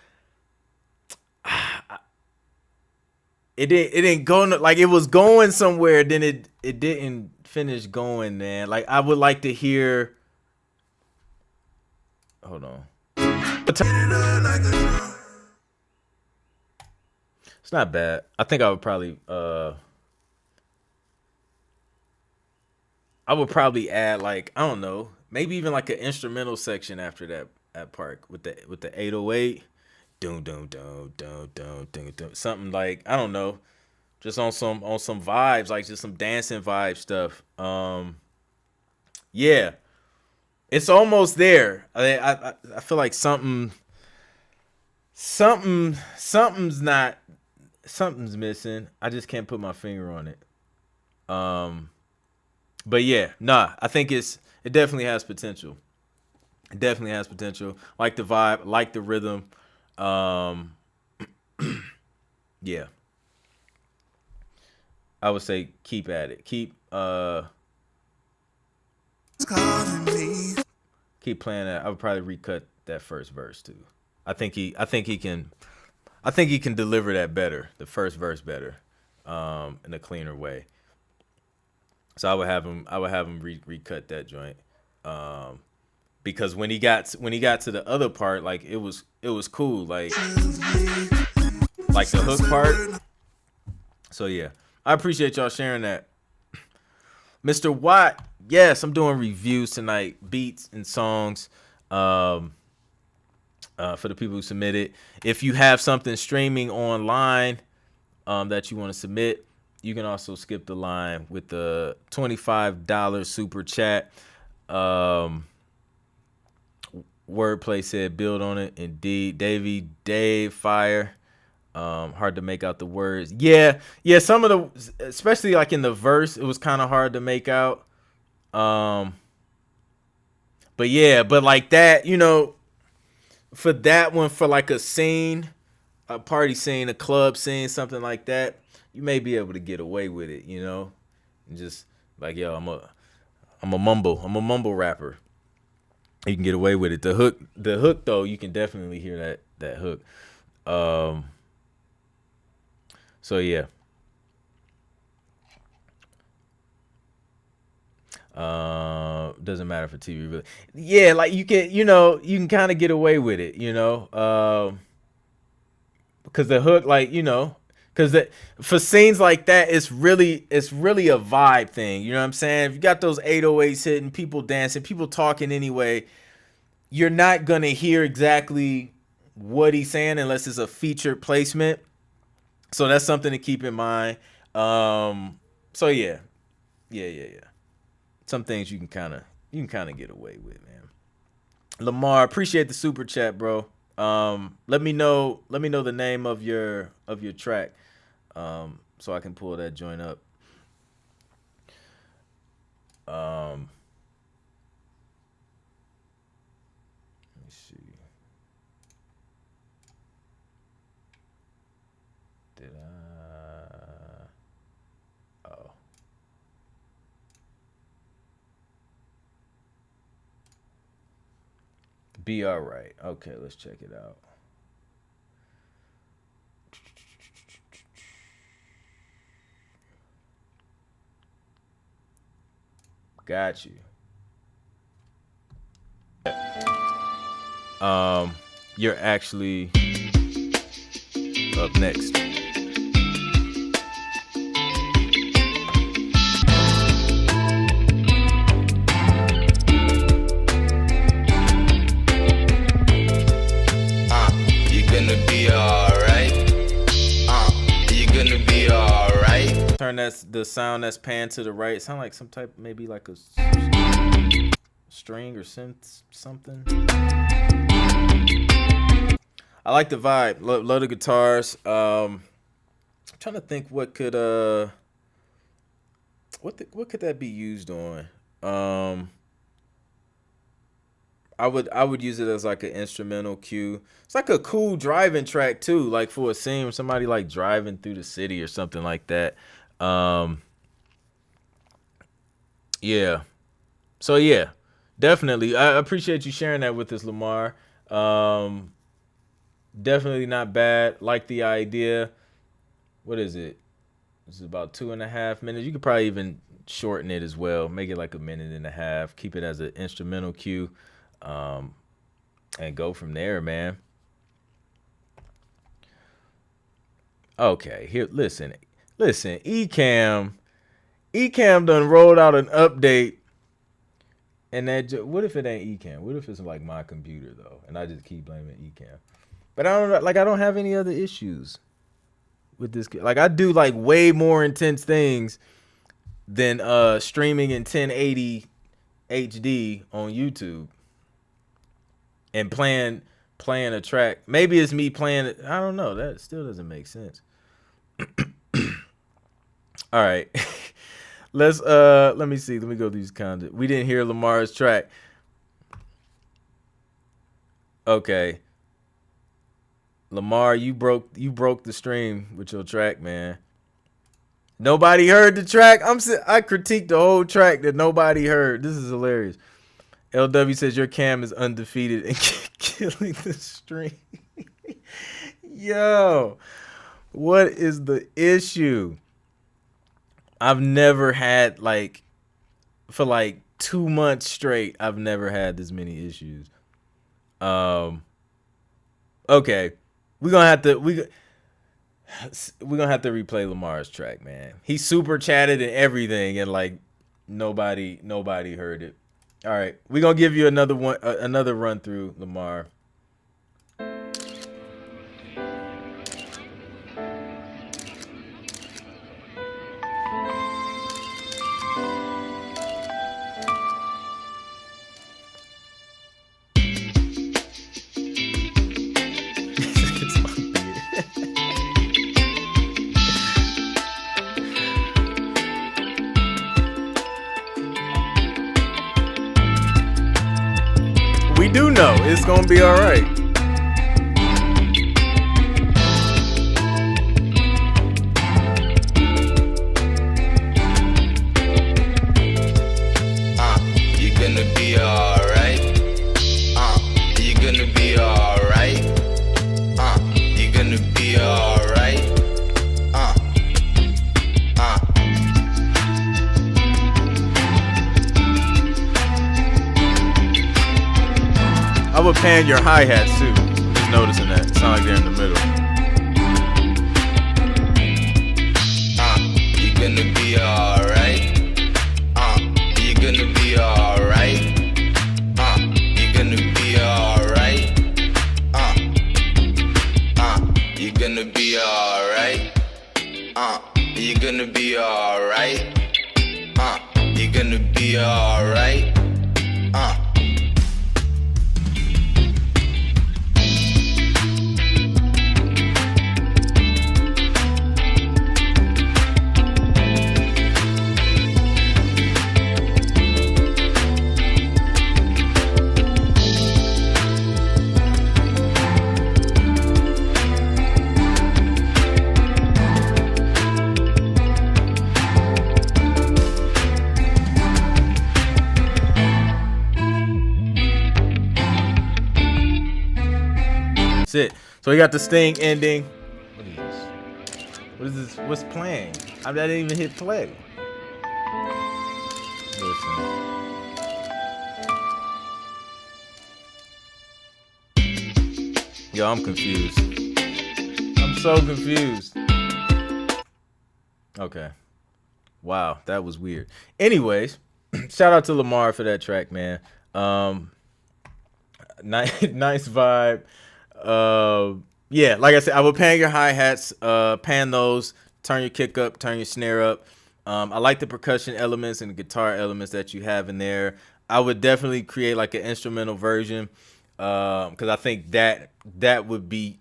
It didn't go like it was going somewhere. Then it didn't finish going, man. Like I would like to hear. Hold on. It's not bad. I think I would probably add like, I don't know, maybe even like an instrumental section after that part with the 808. Something like, I don't know, just on some vibes, like just some dancing vibe stuff. Yeah, it's almost there. I feel like something's missing. I just can't put my finger on it. But yeah, I think it definitely has potential. It definitely has potential. Like the vibe, like the rhythm. Yeah. I would say keep at it. Keep playing that. I would probably recut that first verse too. I think he can deliver that better, the first verse better, in a cleaner way. So I would have him recut that joint. Because when he got to the other part, like it was cool, like the hook part. So yeah, I appreciate y'all sharing that. Mr. Watt, yes, I'm doing reviews tonight, beats and songs, for the people who submitted. If you have something streaming online, that you want to submit, you can also skip the line with the $25 super chat. Wordplay said build on it. Indeed. Dave Fire. Hard to make out the words. Yeah, some of the, especially like in the verse, it was kind of hard to make out. But yeah, but like that, you know, for that one, for like a scene, a party scene, a club scene, something like that, you may be able to get away with it, you know, and just like, yo, I'm a mumble rapper. You can get away with it. The hook though, you can definitely hear that hook. So yeah. Doesn't matter for TV really. Yeah, like you can kind of get away with it, you know. Because the hook, like, you know, because for scenes like that, it's really a vibe thing. You know what I'm saying? If you got those 808s hitting, people dancing, people talking anyway, you're not gonna hear exactly what he's saying unless it's a featured placement. So that's something to keep in mind. So yeah. Some things you can kind of get away with, man. Lamar, appreciate the super chat, bro. Let me know the name of your track, so I can pull that joint up. Let me see. Did I? Oh. Be all right. Okay, let's check it out. Got you. You're actually up next. Turn the sound that's panned to the right. It sound like some type, maybe like a string or synth, something. I like the vibe. Love the guitars. I'm trying to think what could that be used on. I would use it as like an instrumental cue. It's like a cool driving track too, like for a scene, somebody like driving through the city or something like that. Yeah. So yeah, definitely. I appreciate you sharing that with us, Lamar. Definitely not bad. Like the idea. What is it? This is about 2.5 minutes. You could probably even shorten it as well. Make it like 1.5 minutes. Keep it as an instrumental cue. And go from there, man. Okay, here, listen, Ecamm done rolled out an update, and what if it ain't Ecamm? What if it's like my computer though, and I just keep blaming Ecamm? But I don't have any other issues with this. Like I do like way more intense things than streaming in 1080 HD on YouTube and playing a track. Maybe it's me playing it. I don't know. That still doesn't make sense. All right. Let me see. Let me go through these content. We didn't hear Lamar's track. Okay. Lamar, you broke the stream with your track, man. Nobody heard the track. I critiqued the whole track that nobody heard. This is hilarious. LW says your cam is undefeated and killing the stream. Yo, what is the issue? I've never had for 2 months straight. I've never had this many issues. Okay, we're gonna have to replay Lamar's track, man. He super chatted and everything, and nobody heard it. All right, we're gonna give you another run through Lamar. We do know it's gonna be all right. You're gonna be all right. You're gonna be all right. You're gonna be all right. I would pan your hi-hats too. Just noticing that. It sounds like they're in the middle. You're gonna be alright. You're gonna be alright. You're gonna be alright. You're gonna be alright. You're gonna be alright. You're gonna be alright. That's it. So we got the Sting ending. What is this? What is this? What's playing? I didn't even hit play. Listen. Yo, I'm confused. I'm so confused. Okay. Wow, that was weird. Anyways, shout out to Lamar for that track, man. Nice vibe. Yeah, like I said, I would pan your hi-hats, pan those, turn your kick up, turn your snare up. I like the percussion elements and the guitar elements that you have in there. I would definitely create like an instrumental version, because I think that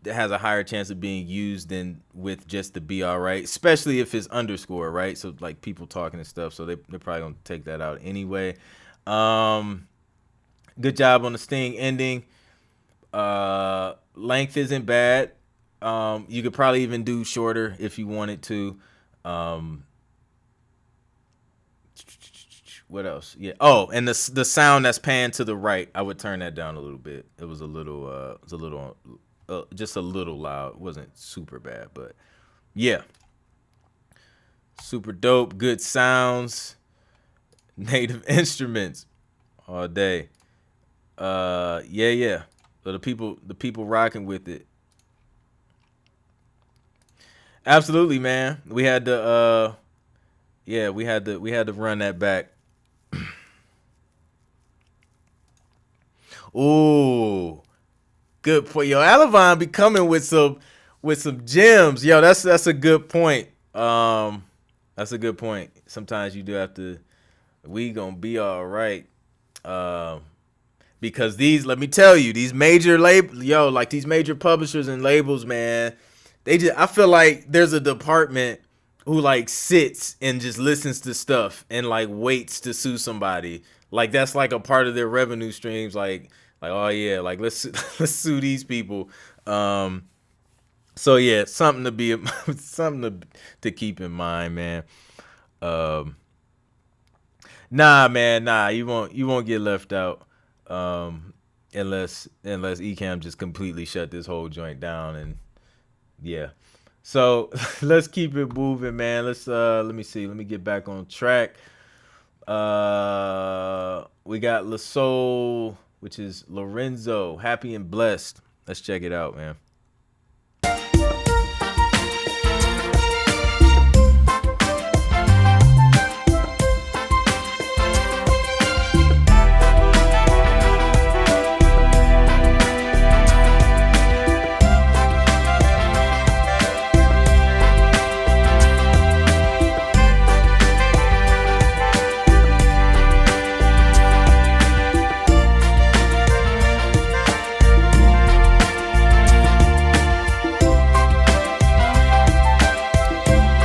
has a higher chance of being used than with just the be all right, especially if it's underscore, right? So like people talking and stuff, so they're probably gonna take that out anyway. Good job on the Sting ending. Length isn't bad. You could probably even do shorter if you wanted to. What else? Yeah. Oh, and the sound that's panned to the right, I would turn that down a little bit. It was a little, just a little loud. It wasn't super bad, but yeah. Super dope. Good sounds. Native instruments all day. Yeah. So the people rocking with it. Absolutely, man. We had to we had to run that back. Ooh, good point. Yo, Alavon be coming with some gems. Yo, that's a good point. That's a good point. Sometimes you do have to. We gonna be all right. Because let me tell you, these major these major publishers and labels, man, I feel like there's a department who like sits and just listens to stuff and like waits to sue somebody. Like that's like a part of their revenue streams. Like oh yeah, like let's sue these people. So So yeah, something to be something to keep in mind, man. Um, nah, man, nah, you won't get left out. Unless Ecam just completely shut this whole joint down, and yeah. So let's keep it moving, man. Let me see. Let me get back on track. We got La Soul, which is Lorenzo, Happy and Blessed. Let's check it out, man.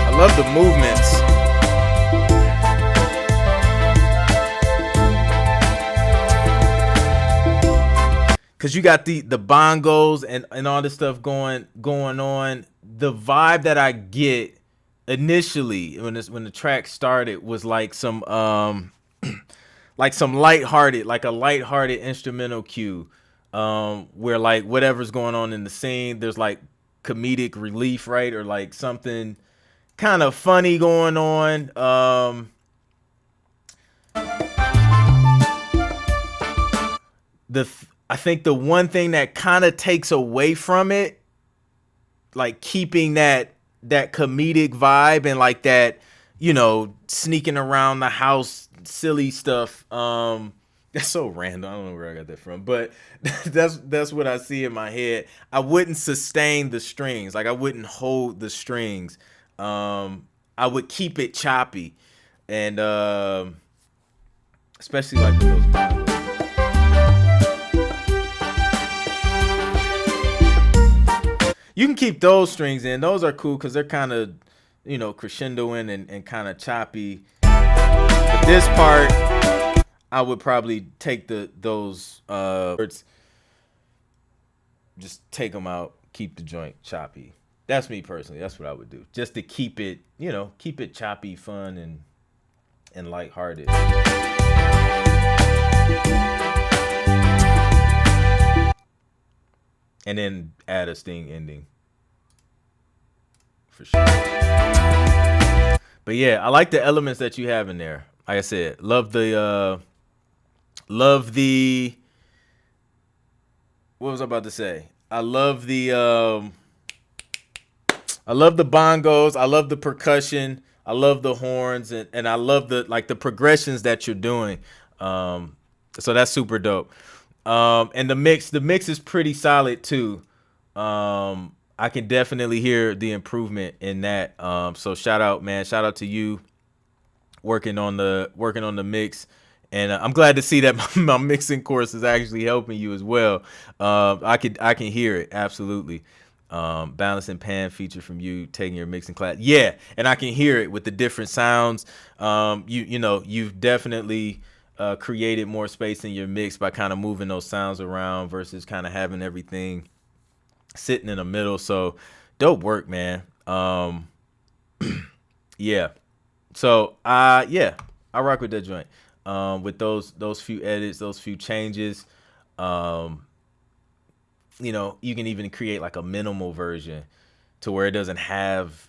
I love the movements. Cause you got the bongos and all this stuff going on. The vibe that I get initially when the track started was like some like some lighthearted, like a lighthearted instrumental cue, where like whatever's going on in the scene, there's like comedic relief, right, or like something kind of funny going on. I think the one thing that kind of takes away from it, like keeping that comedic vibe and like that, sneaking around the house, silly stuff. That's so random. I don't know where I got that from, but that's what I see in my head. I wouldn't sustain the strings, like I wouldn't hold the strings. I would keep it choppy, and especially like with those bongos. You can keep those strings in. Those are cool because they're kind of, crescendoing and kind of choppy. But this part, I would probably take those words, just take them out, keep the joint choppy. That's me personally. That's what I would do, just to keep it, keep it choppy, fun, and lighthearted. And then add a sting ending. For sure. But yeah, I like the elements that you have in there. Like I said, love the what was I about to say? I love the bongos, I love the percussion, I love the horns, and I love the progressions that you're doing. So that's super dope. And the mix is pretty solid too. I can definitely hear the improvement in that. So shout out, man. Shout out to you working on the mix. And I'm glad to see that my mixing course is actually helping you as well. I can hear it. Absolutely. Balance and pan feature from you taking your mixing class. Yeah. And I can hear it with the different sounds. You've definitely created more space in your mix by kind of moving those sounds around versus kind of having everything sitting in the middle. So dope work, man. Yeah. So I rock with that joint. With those few edits, those few changes. You can even create like a minimal version to where it doesn't have,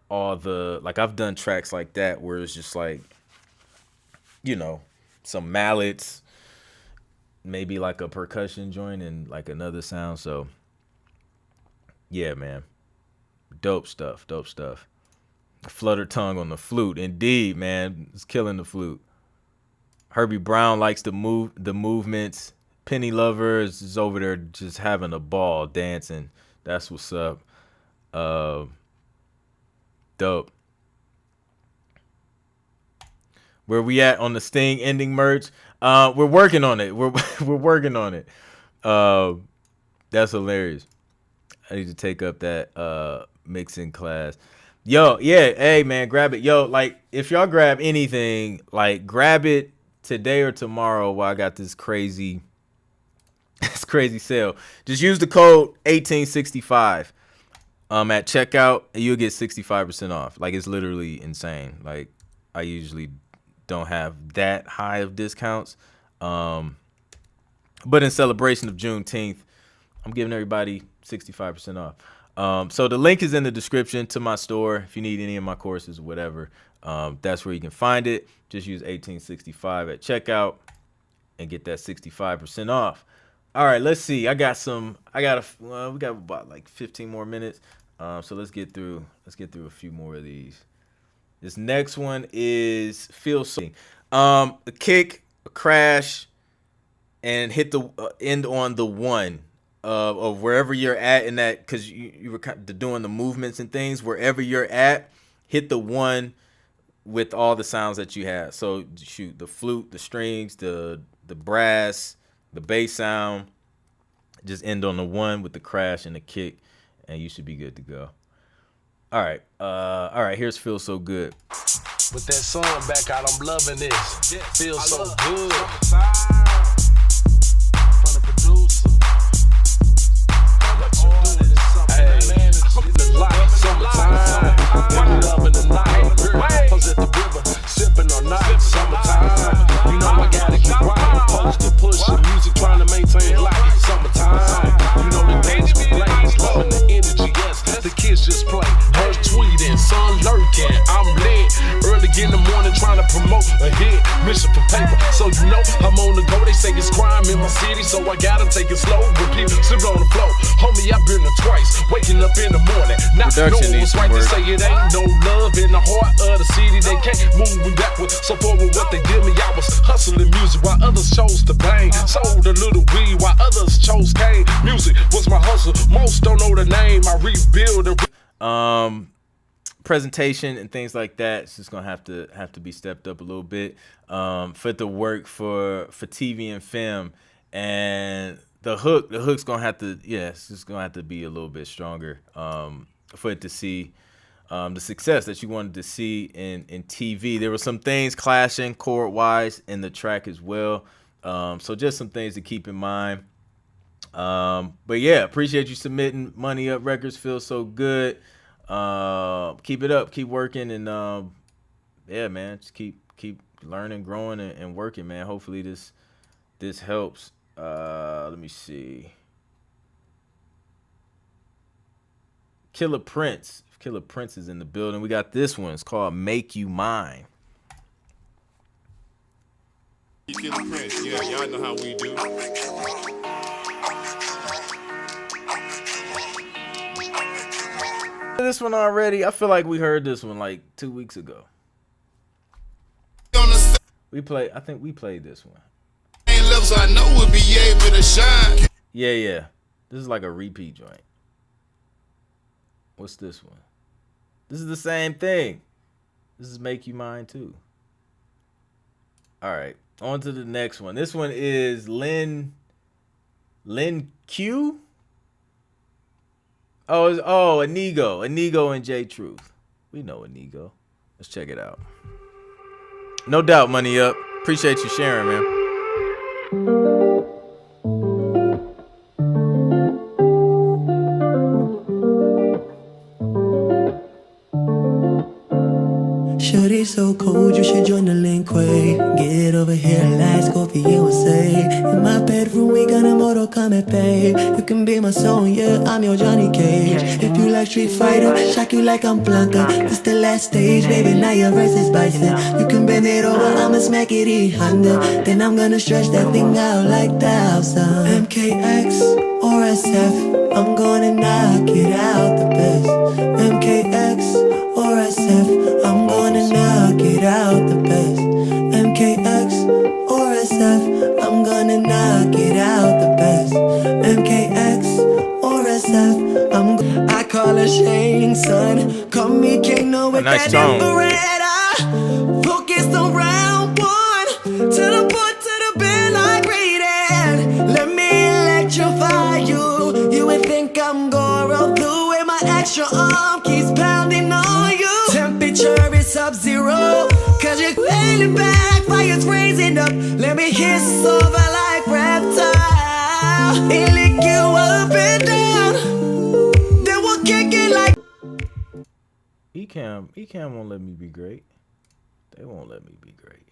all the, like I've done tracks like that where it's just like, some mallets, maybe like a percussion joint and like another sound. So yeah, man, dope stuff. Flutter tongue on the flute, indeed, man, it's killing the flute. Herbie Brown likes the movements. Penny Lover is over there just having a ball dancing. That's what's up. Dope. Where we at on the Sting ending merch? We're working on it. We're working on it. That's hilarious. I need to take up that mixing class. Yo, yeah, hey man, grab it. Yo, like if y'all grab anything, like grab it today or tomorrow while I got this crazy It's crazy sale. Just use the code 1865 at checkout, and you'll get 65% off. Like, it's literally insane. Like, I usually don't have that high of discounts. But in celebration of Juneteenth, I'm giving everybody 65% off. So the link is in the description to my store. If you need any of my courses or whatever, that's where you can find it. Just use 1865 at checkout and get that 65% off. All right, let's see. We got about like 15 more minutes. So let's get through a few more of these. This next one is Feel So. A kick, a crash, and hit the end on the one of wherever you're at in that, because you were kind of doing the movements and things. Wherever you're at, hit the one with all the sounds that you have. So shoot, the flute, the strings, the brass, the bass sound. Just end on the one with the crash and the kick, and you should be good to go. All right, here's Feel So Good. With that song back out, I'm loving this. Feel so good. From the producer. Hey, summertime. I'm loving the night. Was at the river, sipping on night. Summertime. You know I gotta keep right. Post to push the music, trying to maintain life. Summertime. You know the days we blaze. Loving the energy, yes. The kids just play. Her tweeting, sun lurking. I'm lit. Early in the morning trying to promote a hit. Mission for paper. So you know I'm on the go. They say it's crime in my city, so I gotta take it slow. Repeat, sit on the floor. Homie, I've been there twice. Waking up in the morning. Not knowing what's right to say. It ain't no love in the heart of the city. They can't move me backward. So forward what they did me. I was hustling music while others chose to bang. Sold a little weed while others chose cane. Music was my hustle. Most don't know the name. I rebuild and presentation and things like that. It's just gonna have to be stepped up a little bit for it to work for TV and film. And the hook's gonna have to, it's just gonna have to be a little bit stronger for it to see the success that you wanted to see in TV. There were some things clashing chord wise in the track as well. So just some things to keep in mind. But yeah, appreciate you submitting. Money Up Records feels so good. Keep it up, keep working, and yeah, man, just keep learning, growing, and working, man. Hopefully this helps. Let me see. Killer Prince is in the building. We got this one. It's called Make You Mine. Killer Prince, yeah, y'all know how we do. This one already. I feel like we heard this one like 2 weeks ago. I think we played this one. Levels I know would be able to shine. Yeah. This is like a repeat joint. What's this one? This is the same thing. This is Make You Mine too. All right, on to the next one. This one is Lin Q. Oh, Inigo and J Truth. We know Inigo. Let's check it out. No doubt, Money Up. Appreciate you sharing, man. Shorty so cold, you should join the link way. Get over here, let's go for you and say. In my bedroom, we got a Mortal Kombat, babe. You can be my song, yeah, I'm your Johnny Cage. If you like Street Fighter, shock you like I'm Blanca. This the last stage, baby, now your verse is Bison. You can bend it over, I'ma smack it E100. Then I'm gonna stretch that thing out like 1,000. MKX or SF, I'm gonna knock it out the best. MKX or SF, I'm gonna knock it out the best. MKX or SF, I'm gonna knock it out the best. MKX or SF, I call her Shane, son. Call me king, no with nice that tone. infrared. Focus on round one. To the point, to the bed like Raiden. Let me electrify you. You would think I'm gonna roll through with my extra arm keeps pounding on you. Temperature is sub-zero, cause you're feeling back, fire's raising up. Let me hiss over like reptiles. out and lick you up and down. Then we'll kick it like. Ecam won't let me be great. They won't let me be great.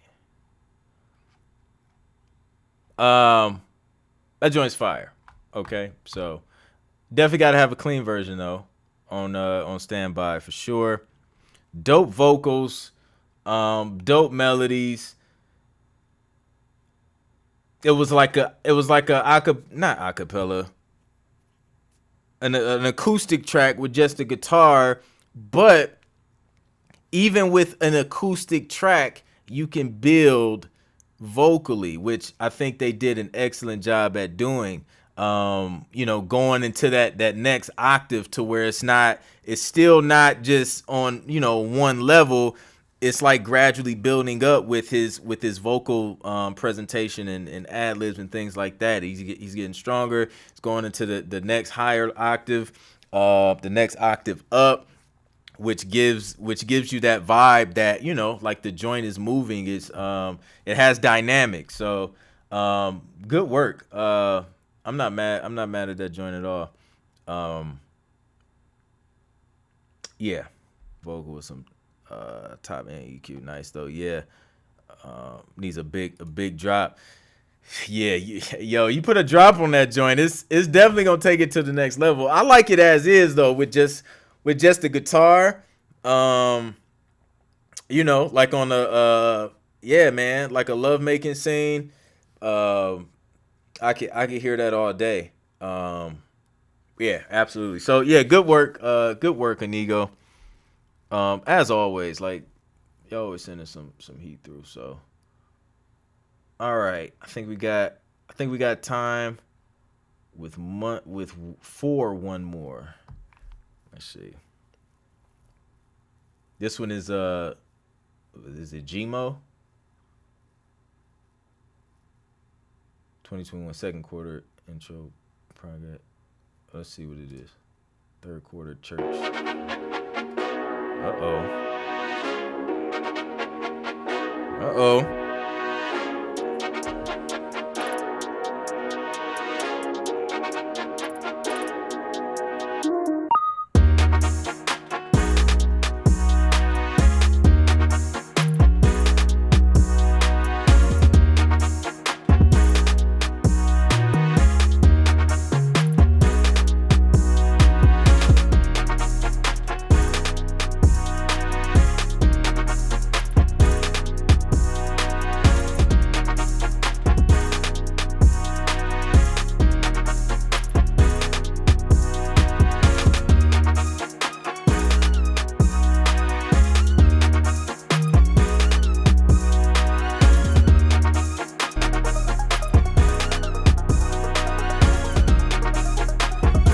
That joint's fire. Okay, so definitely got to have a clean version though on standby for sure. Dope vocals, dope melodies. It was like not acapella, an acoustic track with just a guitar, but even with an acoustic track, you can build vocally, which I think they did an excellent job at doing. Going into that next octave to where it's still not just on, one level. It's like gradually building up with his vocal presentation and ad libs and things like that. He's getting stronger. It's going into the next higher octave, the next octave up, which gives you that vibe that, like the joint is moving. It has dynamics. So good work. I'm not mad at that joint at all. Yeah, vocal with some top end EQ, nice though. Yeah, needs a big drop. Yeah, you put a drop on that joint, it's definitely gonna take it to the next level. I like it as is though, with just the guitar. Like on like a love making scene. I could hear that all day. Yeah, absolutely. So yeah, good work, Inigo. As always, like you always sending some heat through. So, all right, I think we got time with one more. Let's see. This one is it Gmo? 2021 second quarter intro project. Let's see what it is. Third quarter church. Uh-oh.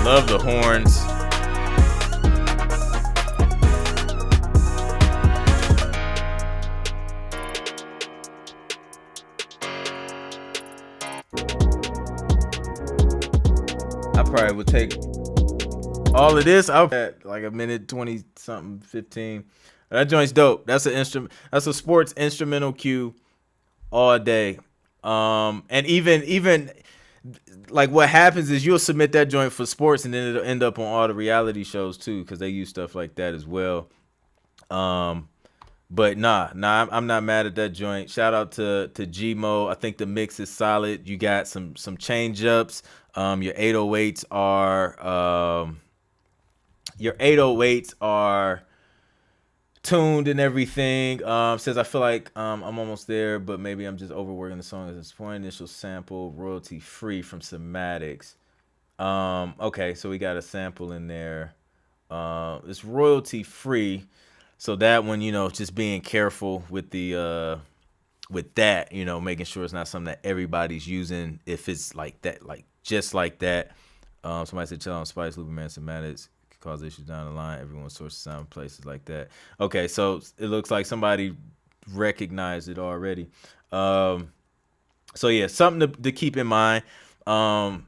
Love the horns. I probably would take all of this. I'll at like a minute 20 something 15. That joint's dope. That's an instrument. That's a sports instrumental cue all day. And even like what happens is you'll submit that joint for sports and then it'll end up on all the reality shows too, because they use stuff like that as well. But nah, I'm not mad at that joint. Shout out to Gmo. I think the mix is solid. You got some change ups. Your 808s are tuned and everything. Says I feel like I'm almost there, but maybe I'm just overworking the song at this point. Initial sample royalty free from Somatics. Okay, so we got a sample in there. It's royalty free, so that one, just being careful with the with that, making sure it's not something that everybody's using. If it's like that, like just like that. Somebody said chill on Spice, Luberman, Somatics cause issues down the line. Everyone's source of sound places like that. Okay, so it looks like somebody recognized it already. So yeah, something to keep in mind. And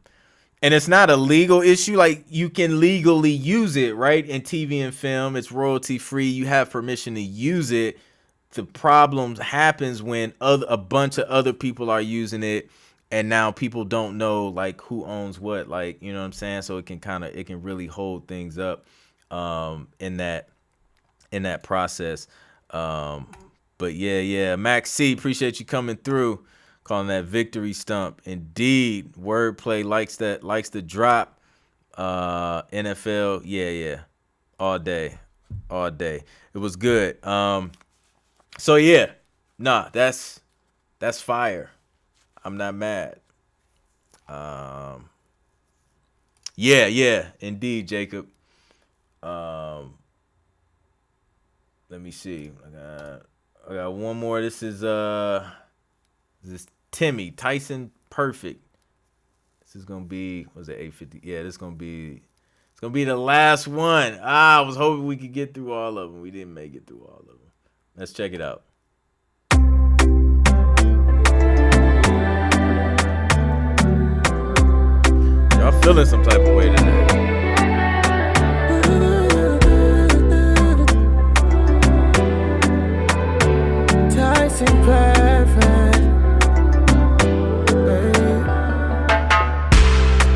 it's not a legal issue. Like, you can legally use it, right? In TV and film, it's royalty free. You have permission to use it. The problem happens when a bunch of other people are using it and now people don't know like who owns what, like, you know what I'm saying? So it can really hold things up in that process. But yeah, Max C, appreciate you coming through, calling that victory stump. Indeed, wordplay likes the drop. NFL, yeah, all day. It was good. So yeah, that's fire. I'm not mad. Yeah, indeed, Jacob. Let me see. I got one more. This is Timmy Tyson Perfect. This is gonna be, was it 8:50? Yeah, it's gonna be the last one. I was hoping we could get through all of them. We didn't make it through all of them. Let's check it out. Y'all feeling some type of way today. Tyson Perfect.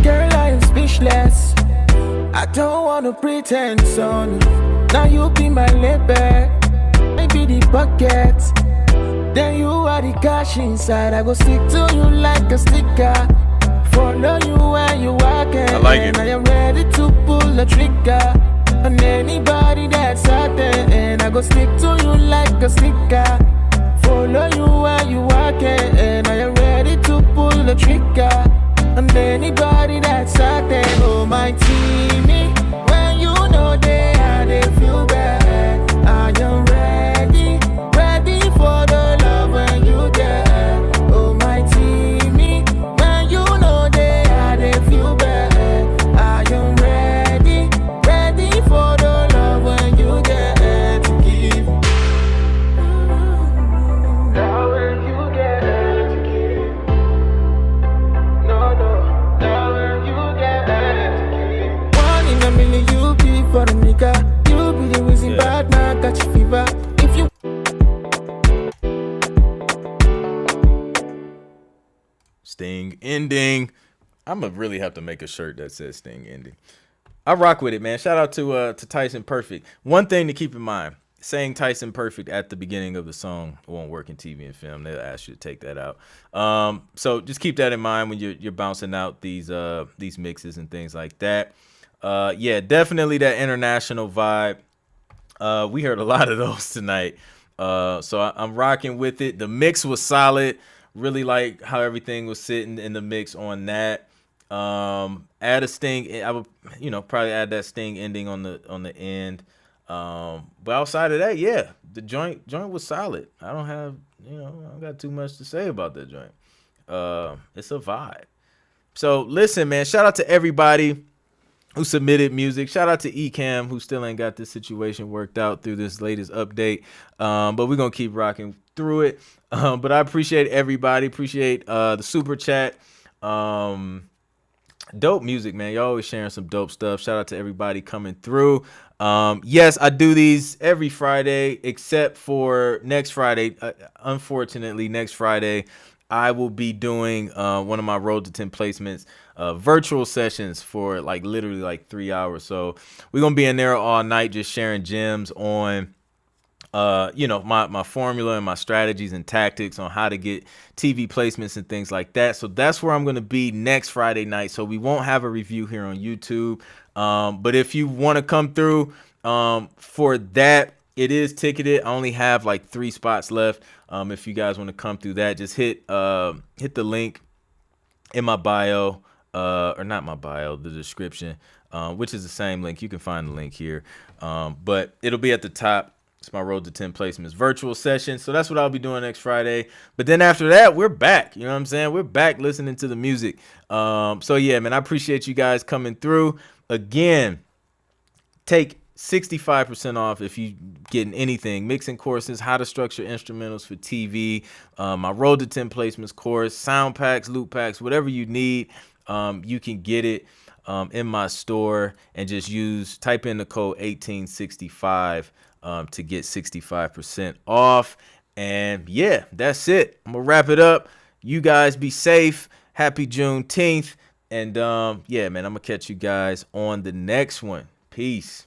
Girl, I am speechless. I don't wanna pretend, son. Now you be my label, maybe the bucket. Then you are the cash inside. I go stick to you like a sticker. Follow you where you walking. I like it. I am ready to pull the trigger on anybody that's out there. And I go stick to you like a sticker. Follow you where you walking. And I am ready to pull the trigger on anybody that's out there. Oh my teamie, when you know they feel bad. I am ready for the love when you get. Oh my teamie, when you know they feel bad. I am ready for the love when you get to give. Now when you get to give. No, now when you get to give. One in a million you be for a nigga. You be the reason bad man got you fever. If you Sting ending. I'm gonna really have to make a shirt that says Sting ending. I rock with it, man. Shout out to Tyson Perfect. One thing to keep in mind: saying Tyson Perfect at the beginning of the song won't work in TV and film. They'll ask you to take that out. So just keep that in mind when you're bouncing out these mixes and things like that. Yeah, definitely that international vibe. We heard a lot of those tonight. So I'm rocking with it. The mix was solid. Really like how everything was sitting in the mix on that. Add a sting. I would, probably add that sting ending on the end. But outside of that, yeah, the joint was solid. I don't got too much to say about that joint. It's a vibe. So listen, man, shout out to everybody who submitted music. Shout out to Ecam, who still ain't got this situation worked out through this latest update. But we're going to keep rocking through it. But I appreciate everybody. Appreciate the super chat. Dope music, man. Y'all always sharing some dope stuff. Shout out to everybody coming through. Yes, I do these every Friday, except for next Friday. Unfortunately, next Friday, I will be doing one of my Road to 10 placements, virtual sessions for literally 3 hours. So we're going to be in there all night just sharing gems on my formula and my strategies and tactics on how to get TV placements and things like that. So that's where I'm going to be next Friday night. So we won't have a review here on YouTube. But if you want to come through for that, it is ticketed. I only have 3 spots left. If you guys want to come through that, just hit the link in my bio, or not my bio, the description, which is the same link. You can find the link here. But it'll be at the top. It's my Road to 10 Placements virtual session. So that's what I'll be doing next Friday. But then after that, we're back. You know what I'm saying? We're back listening to the music. So yeah, man, I appreciate you guys coming through. Again, take 65% off if you getting anything. Mixing courses, how to structure instrumentals for TV, my Road to 10 Placements course, sound packs, loop packs, whatever you need, you can get it in my store, and just type in the code 1865 to get 65% off. And yeah, that's it. I'm gonna wrap it up. You guys be safe. Happy Juneteenth. And yeah, man, I'm gonna catch you guys on the next one. Peace.